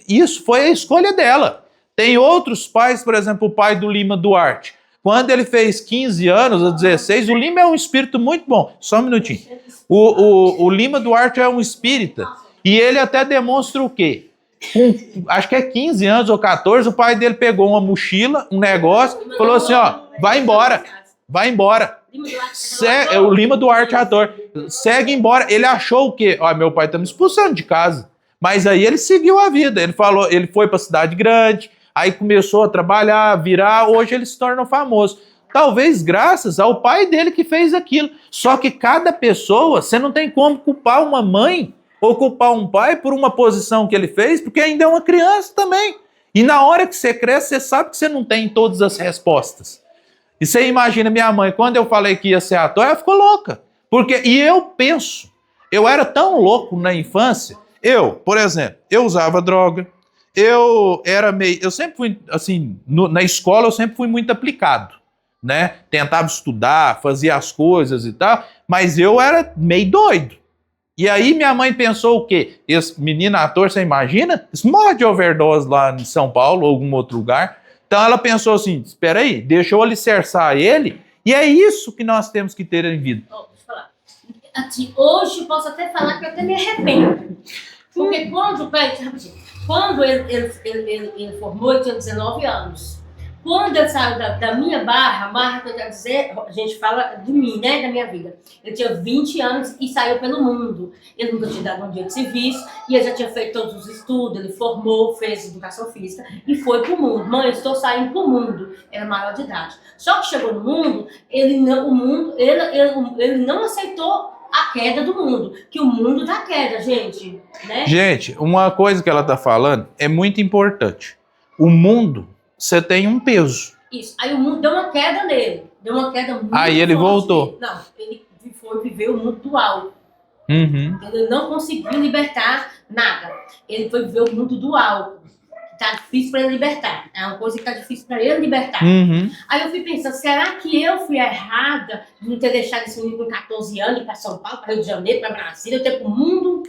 isso foi a escolha dela. Tem outros pais, por exemplo, o pai do Lima Duarte. Quando ele fez 15 anos, ou 16, o Lima é um espírito muito bom. Só um minutinho. O Lima Duarte é um espírita. E ele até demonstra o quê? Acho que é 15 anos ou 14, o pai dele pegou uma mochila, um negócio, falou assim, vai embora. O Lima Duarte ator. Segue embora. Ele achou o quê? Meu pai tá me expulsando de casa. Mas aí ele seguiu a vida. Ele foi pra cidade grande, aí começou a trabalhar, hoje ele se torna famoso. Talvez graças ao pai dele que fez aquilo. Só que cada pessoa, você não tem como culpar uma mãe ou culpar um pai por uma posição que ele fez, porque ainda é uma criança também. E na hora que você cresce, você sabe que você não tem todas as respostas. E você imagina minha mãe, quando eu falei que ia ser ator, ela ficou louca. E eu penso, eu era tão louco na infância, por exemplo, eu usava droga, eu sempre fui, assim, na escola eu sempre fui muito aplicado, né? Tentava estudar, fazia as coisas e tal, mas eu era meio doido. E aí minha mãe pensou o quê? Esse menino ator, você imagina? Isso morre de overdose lá em São Paulo ou algum outro lugar. Então ela pensou assim, espera aí, deixa eu alicerçar ele, e é isso que nós temos que ter em vida. Deixa eu falar. Assim, hoje eu posso até falar que eu até me arrependo. Porque quando ele formou, ele tinha 19 anos. Quando ele saiu da minha barra que eu quero dizer, a gente fala de mim, né, da minha vida. Ele tinha 20 anos e saiu pelo mundo. Ele nunca tinha dado um dia de serviço e ele já tinha feito todos os estudos, ele formou, fez educação física e foi pro mundo. Mãe, eu estou saindo pro mundo. Era maior de idade. Só que chegou no mundo, ele não aceitou a queda do mundo, que o mundo dá queda, gente, né? Gente, uma coisa que ela tá falando é muito importante. O mundo, você tem um peso. Isso. Aí o mundo deu uma queda nele. Deu uma queda muito Aí ele forte voltou. nele. Não, ele foi viver o mundo dual. Uhum. Ele não conseguiu libertar nada. Ele foi viver o mundo dual. Tá difícil para ele libertar. É uma coisa que tá difícil para ele libertar. Uhum. Aí eu fui pensando, será que eu fui errada de não ter deixado esse menino com 14 anos ir para São Paulo, para Rio de Janeiro, para Brasília, eu ter pro mundo?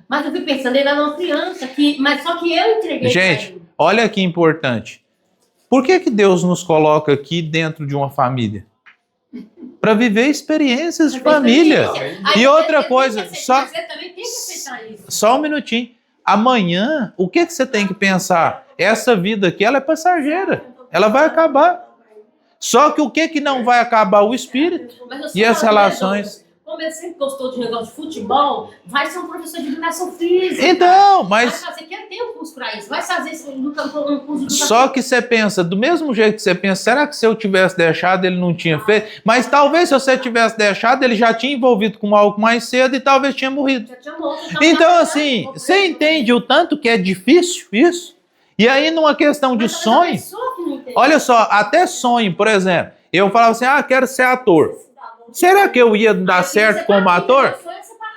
Mas eu fui pensando, ele era uma criança, mas só que eu entreguei. Gente, olha que importante. Por que Deus nos coloca aqui dentro de uma família? Para viver experiências de família. Aí, e outra coisa, só... Mas ele também tem que aceitar só um minutinho. Amanhã, o que você tem que pensar? Essa vida aqui, ela é passageira. Ela vai acabar. Só que o que não vai acabar? O espírito e as relações. Como ele sempre gostou de negócio de futebol, vai ser um professor de educação física. Então, mas... Vai fazer, que ele tem um curso para isso. Vai fazer isso um curso de educação. Só que você pensa, do mesmo jeito que você pensa, será que se eu tivesse deixado, ele não tinha feito? Mas talvez se você tivesse deixado, ele já tinha envolvido com algo mais cedo e talvez tinha morrido. Já tinha morto, então, assim, você entende o tanto que é difícil isso? E aí, numa questão de sonho, olha só, até sonho, por exemplo, eu falava assim, quero ser ator. Será que eu ia dar certo como ator?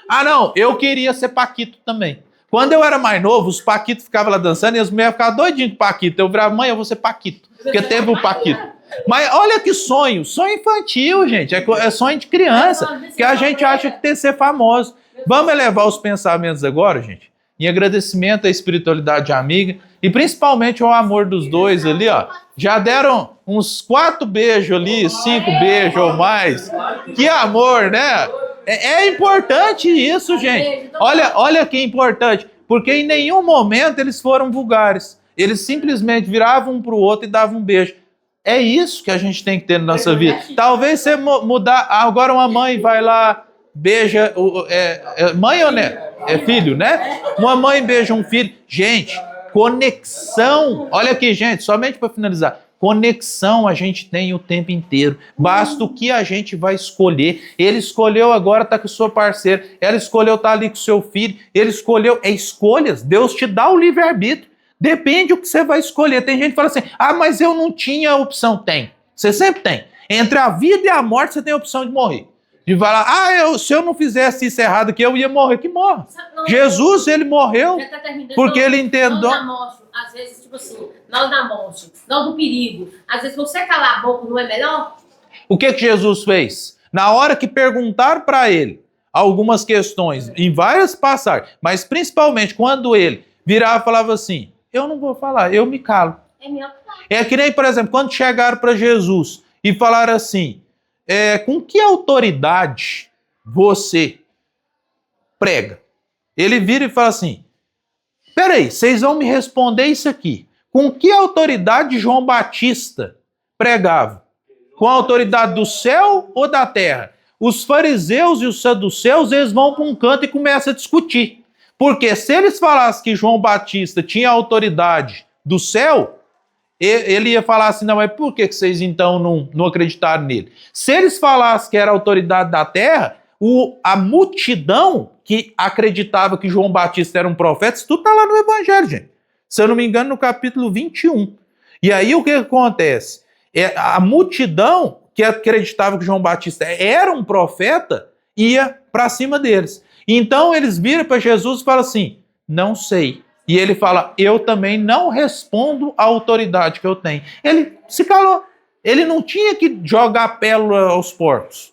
Não, eu queria ser Paquito também. Quando eu era mais novo, os Paquitos ficavam lá dançando e as mulheres ficavam doidinhas com Paquito. Eu virava, mãe, eu vou ser Paquito, porque teve o Paquito. Mas olha que sonho infantil, gente, é sonho de criança, que a gente acha que tem que ser famoso. Vamos elevar os pensamentos agora, gente, em agradecimento à espiritualidade amiga e principalmente ao amor dos dois ali, ó. Já deram uns 4 beijos ali, 5 beijos ou mais. Que amor, né? É importante isso, gente. Olha que importante. Porque em nenhum momento eles foram vulgares. Eles simplesmente viravam um para o outro e davam um beijo. É isso que a gente tem que ter na nossa vida. Talvez você mudar... Agora uma mãe vai lá, beija... mãe ou né? É filho, né? Uma mãe beija um filho. Gente... Conexão, olha aqui, gente, somente para finalizar. Conexão a gente tem o tempo inteiro. Basta o que a gente vai escolher. Ele escolheu agora estar com o seu parceiro. Ela escolheu estar ali com o seu filho. Ele escolheu. É escolhas. Deus te dá o livre-arbítrio. Depende do que você vai escolher. Tem gente que fala assim, mas eu não tinha opção. Tem. Você sempre tem. Entre a vida e a morte, você tem a opção de morrer. De falar, se eu não fizesse isso errado aqui, eu ia morrer. Que morra. Jesus, ele morreu porque ele entendeu. Às vezes, tipo assim, na hora da morte, na hora do perigo, às vezes você calar a boca não é melhor? O que Jesus fez? Na hora que perguntaram para ele algumas questões, em várias passagens, mas principalmente quando ele virava e falava assim, eu não vou falar, eu me calo. É que nem, por exemplo, quando chegaram para Jesus e falaram assim, com que autoridade você prega? Ele vira e fala assim, peraí, vocês vão me responder isso aqui. Com que autoridade João Batista pregava? Com a autoridade do céu ou da terra? Os fariseus e os saduceus, eles vão para um canto e começam a discutir. Porque se eles falassem que João Batista tinha autoridade do céu, ele ia falar assim, não, mas por que vocês então não acreditaram nele? Se eles falassem que era autoridade da terra, a multidão que acreditava que João Batista era um profeta, isso tudo está lá no Evangelho, gente. Se eu não me engano, no capítulo 21. E aí o que acontece? A multidão que acreditava que João Batista era um profeta, ia para cima deles. Então eles viram para Jesus e falam assim, não sei. E ele fala, eu também não respondo à autoridade que eu tenho. Ele se calou. Ele não tinha que jogar pérola aos porcos.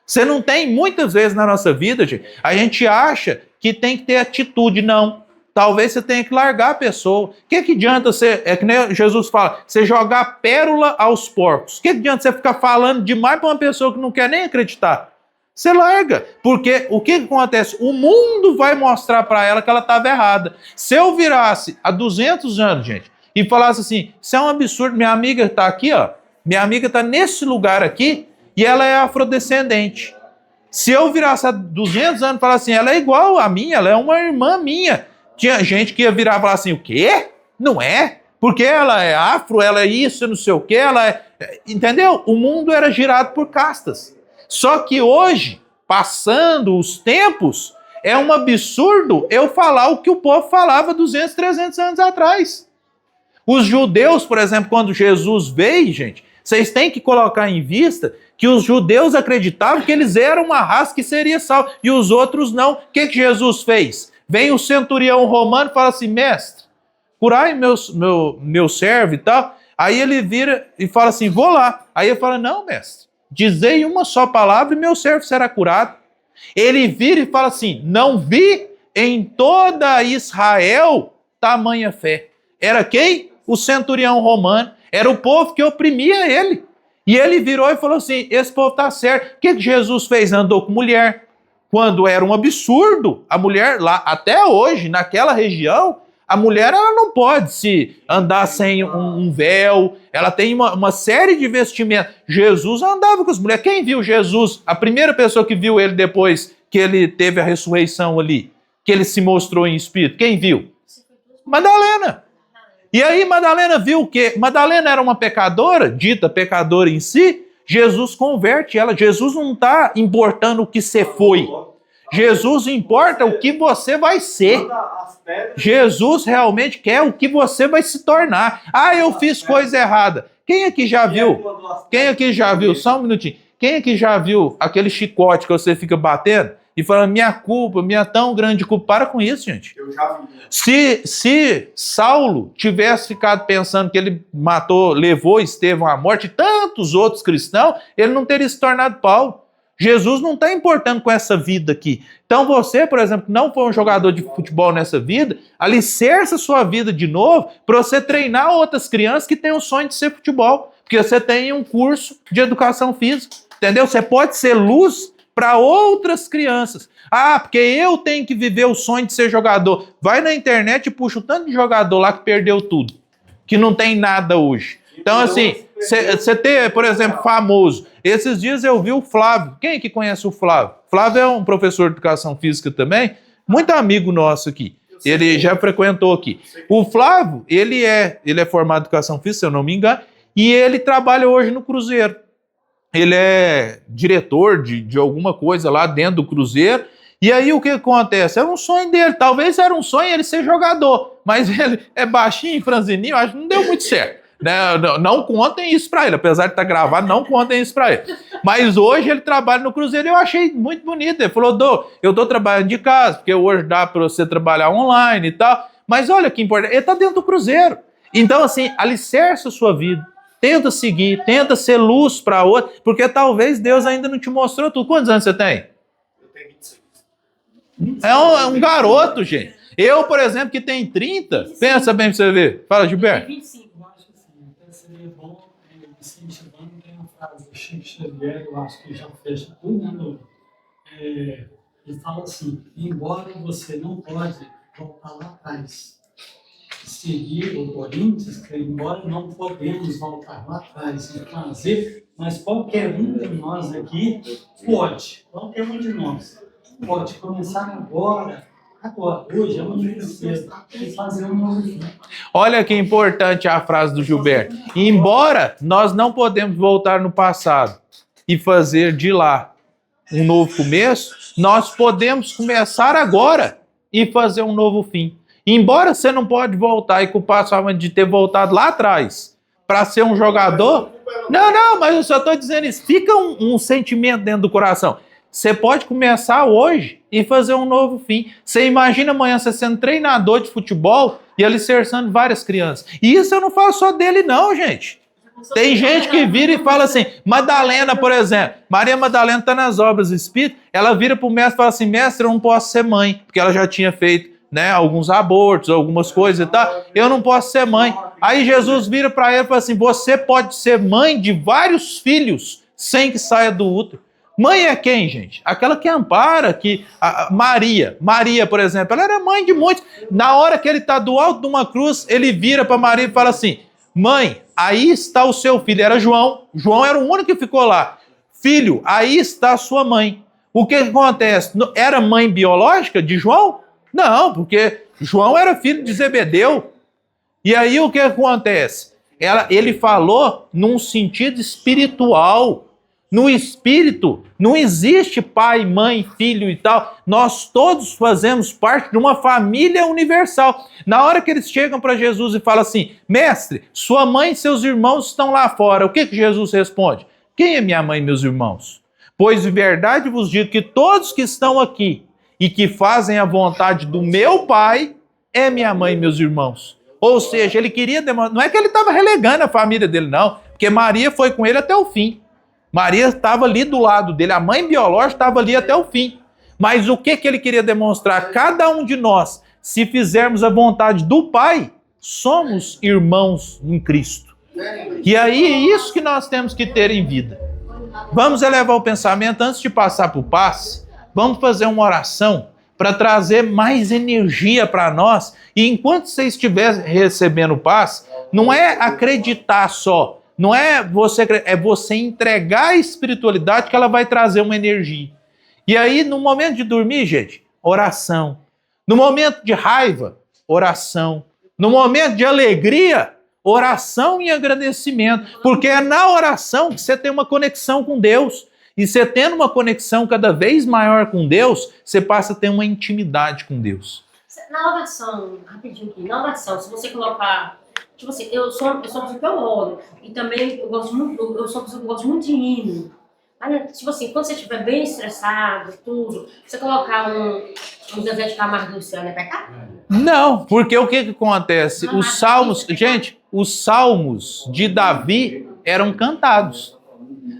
Você não tem, muitas vezes na nossa vida, gente, a gente acha que tem que ter atitude. Não. Talvez você tenha que largar a pessoa. O que adianta você, que nem Jesus fala, você jogar pérola aos porcos? O que adianta você ficar falando demais para uma pessoa que não quer nem acreditar? Você larga, porque o que acontece? O mundo vai mostrar para ela que ela estava errada. Se eu virasse há 200 anos, gente, e falasse assim, isso é um absurdo, minha amiga está aqui, ó, minha amiga está nesse lugar aqui e ela é afrodescendente. Se eu virasse há 200 anos e falasse assim, ela é igual a mim, ela é uma irmã minha. Tinha gente que ia virar e falar assim, o quê? Não é? Porque ela é afro, ela é isso, não sei o quê, ela é... Entendeu? O mundo era girado por castas. Só que hoje, passando os tempos, é um absurdo eu falar o que o povo falava 200, 300 anos atrás. Os judeus, por exemplo, quando Jesus veio, gente, vocês têm que colocar em vista que os judeus acreditavam que eles eram uma raça que seria salva e os outros não. O que Jesus fez? Vem o centurião romano e fala assim, mestre, curai meu servo e tal. Aí ele vira e fala assim, vou lá. Aí ele fala, não, mestre. Dizei uma só palavra e meu servo será curado. Ele vira e fala assim, não vi em toda Israel tamanha fé. Era quem? O centurião romano. Era o povo que oprimia ele. E ele virou e falou assim, esse povo está certo. O que Jesus fez? Andou com mulher, quando era um absurdo, a mulher lá, até hoje, naquela região, a mulher ela não pode se andar sem um véu, ela tem uma série de vestimentos. Jesus andava com as mulheres. Quem viu Jesus? A primeira pessoa que viu ele depois que ele teve a ressurreição ali, que ele se mostrou em espírito, quem viu? Madalena. E aí Madalena viu o quê? Madalena era uma pecadora, dita pecadora em si. Jesus converte ela. Jesus não está importando o que você foi. Jesus importa o que você vai ser. Jesus realmente quer o que você vai se tornar. Ah, eu fiz coisa errada. Quem aqui já viu? Quem aqui já viu? Só um minutinho. Quem aqui já viu aquele chicote que você fica batendo e falando, minha culpa, minha tão grande culpa? Para com isso, gente. Eu já vi. Se Saulo tivesse ficado pensando que ele matou, levou Estevão à morte e tantos outros cristãos, ele não teria se tornado Paulo. Jesus não está importando com essa vida aqui. Então você, por exemplo, que não foi um jogador de futebol nessa vida, alicerça sua vida de novo para você treinar outras crianças que têm o sonho de ser futebol. Porque você tem um curso de educação física, entendeu? Você pode ser luz para outras crianças. Ah, porque eu tenho que viver o sonho de ser jogador. Vai na internet e puxa o tanto de jogador lá que perdeu tudo, que não tem nada hoje. Então, assim, você ter, por exemplo, famoso. Esses dias eu vi o Flávio. Quem que conhece o Flávio? Flávio é um professor de educação física também, muito amigo nosso aqui. Ele já frequentou aqui. O Flávio, ele é formado em educação física, se eu não me engano, e ele trabalha hoje no Cruzeiro. Ele é diretor de alguma coisa lá dentro do Cruzeiro. E aí o que acontece? Era um sonho dele. Talvez era um sonho ele ser jogador, mas ele é baixinho, franzininho, acho que não deu muito certo. Não contem isso pra ele, apesar de estar gravado, não contem isso pra ele. Mas hoje ele trabalha no Cruzeiro e eu achei muito bonito. Ele falou, eu tô trabalhando de casa, porque hoje dá pra você trabalhar online e tal. Mas olha que importante, ele tá dentro do Cruzeiro. Então, assim, alicerce a sua vida. Tenta seguir, tenta ser luz para outro, porque talvez Deus ainda não te mostrou tudo. Quantos anos você tem? Eu tenho 26. É um garoto, gente. Eu, por exemplo, que tenho 30, 25. Pensa bem pra você ver. Fala, Gilberto. 25. Eu acho assim, até seria bom, incentivando, tem uma frase do Chico Xavier, eu acho que já fecha tudo, né, Lula? Ele fala assim, embora você não pode voltar lá atrás, seguir o Corinthians, que embora não podemos voltar lá atrás e fazer, mas qualquer um de nós aqui pode, qualquer um de nós pode começar agora, hoje, amanhã cedo, e fazer um novo filme. Olha que importante a frase do Gilberto. Embora nós não podemos voltar no passado e fazer de lá um novo começo, nós podemos começar agora e fazer um novo fim. Embora você não pode voltar e culpar sua mãe de ter voltado lá atrás para ser um jogador. Não, mas eu só estou dizendo isso. Fica um sentimento dentro do coração. Você pode começar hoje e fazer um novo fim. Você imagina amanhã você sendo treinador de futebol e alicerçando várias crianças. E isso eu não falo só dele não, gente. Tem gente que vira e fala assim, Madalena, por exemplo, Maria Madalena está nas obras do Espírito, ela vira para o mestre e fala assim, mestre, eu não posso ser mãe, porque ela já tinha feito alguns abortos, algumas coisas e tal, eu não posso ser mãe. Aí Jesus vira para ele e fala assim, você pode ser mãe de vários filhos sem que saia do útero. Mãe é quem, gente? Aquela que ampara, Maria, por exemplo, ela era mãe de muitos. Na hora que ele está do alto de uma cruz, ele vira para Maria e fala assim, mãe, aí está o seu filho. Era João era o único que ficou lá. Filho, aí está a sua mãe. O que acontece? Era mãe biológica de João? Não, porque João era filho de Zebedeu. E aí o que acontece? Ele falou num sentido espiritual. No espírito, não existe pai, mãe, filho e tal. Nós todos fazemos parte de uma família universal. Na hora que eles chegam para Jesus e falam assim, mestre, sua mãe e seus irmãos estão lá fora. O que Jesus responde? Quem é minha mãe e meus irmãos? Pois de verdade vos digo que todos que estão aqui e que fazem a vontade do meu Pai, é minha mãe e meus irmãos. Ou seja, ele queria demonstrar, não é que ele estava relegando a família dele, não, porque Maria foi com ele até o fim. Maria estava ali do lado dele, a mãe biológica estava ali até o fim. Mas o que ele queria demonstrar? Cada um de nós, se fizermos a vontade do Pai, somos irmãos em Cristo. E aí é isso que nós temos que ter em vida. Vamos elevar o pensamento antes de passar para o passe. vamos fazer uma oração para trazer mais energia para nós. E enquanto você estiver recebendo paz, não é acreditar só, não é você entregar a espiritualidade que ela vai trazer uma energia. E aí, no momento de dormir, gente, oração. No momento de raiva, oração. No momento de alegria, oração e agradecimento. Porque é na oração que você tem uma conexão com Deus. E você tendo uma conexão cada vez maior com Deus, você passa a ter uma intimidade com Deus. Na oração, rapidinho aqui, na oração, se você colocar... Tipo assim, eu sou uma pessoa que eu oro. E também eu sou uma pessoa que gosto muito de hino. Mas, tipo assim, quando você estiver bem estressado, tudo, você colocar um Zezé de Camargo e Luciano é pecado? Não, porque o que acontece? Os salmos, gente, os salmos de Davi eram cantados.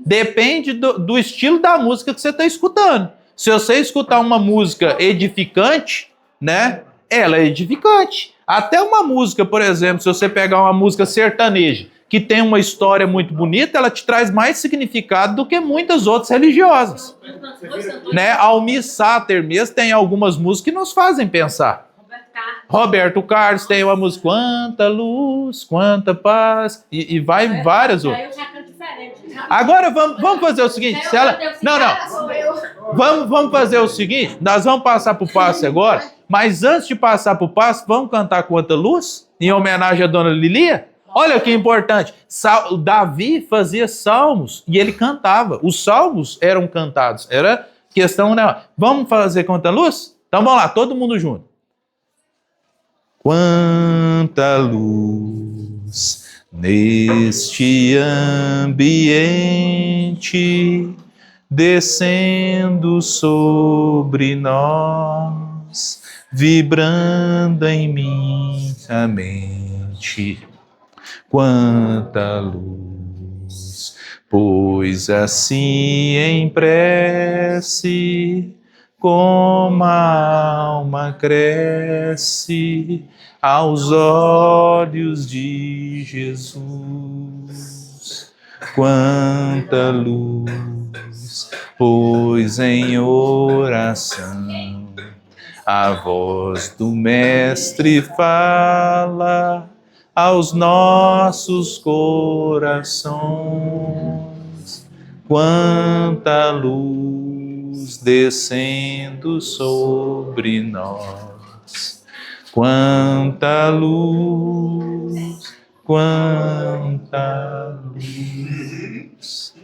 Depende do estilo da música que você está escutando. Se você escutar uma música edificante, né? Ela é edificante. Até uma música, por exemplo, se você pegar uma música sertaneja, que tem uma história muito bonita, ela te traz mais significado do que muitas outras religiosas. Né? Almir Sater mesmo tem algumas músicas que nos fazem pensar. Roberto Carlos tem uma música, quanta luz, quanta paz, e vai várias outras. Agora vamos fazer o seguinte, se ela... Não. Vamos fazer o seguinte, nós vamos passar para o passe agora, mas antes de passar para o passe, vamos cantar Quanta Luz, em homenagem à Dona Lilia? Olha que importante, Davi fazia salmos e ele cantava, os salmos eram cantados, era questão... Né? Vamos fazer Quanta Luz? Então vamos lá, todo mundo junto. Quanta luz neste ambiente descendo sobre nós, vibrando em minha mente. Quanta luz, pois assim em prece, como a alma cresce aos olhos de Jesus. Quanta luz, pois em oração a voz do Mestre fala aos nossos corações. Quanta luz descendo sobre nós, quanta luz, quanta luz.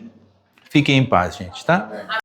Fiquem em paz, gente, tá?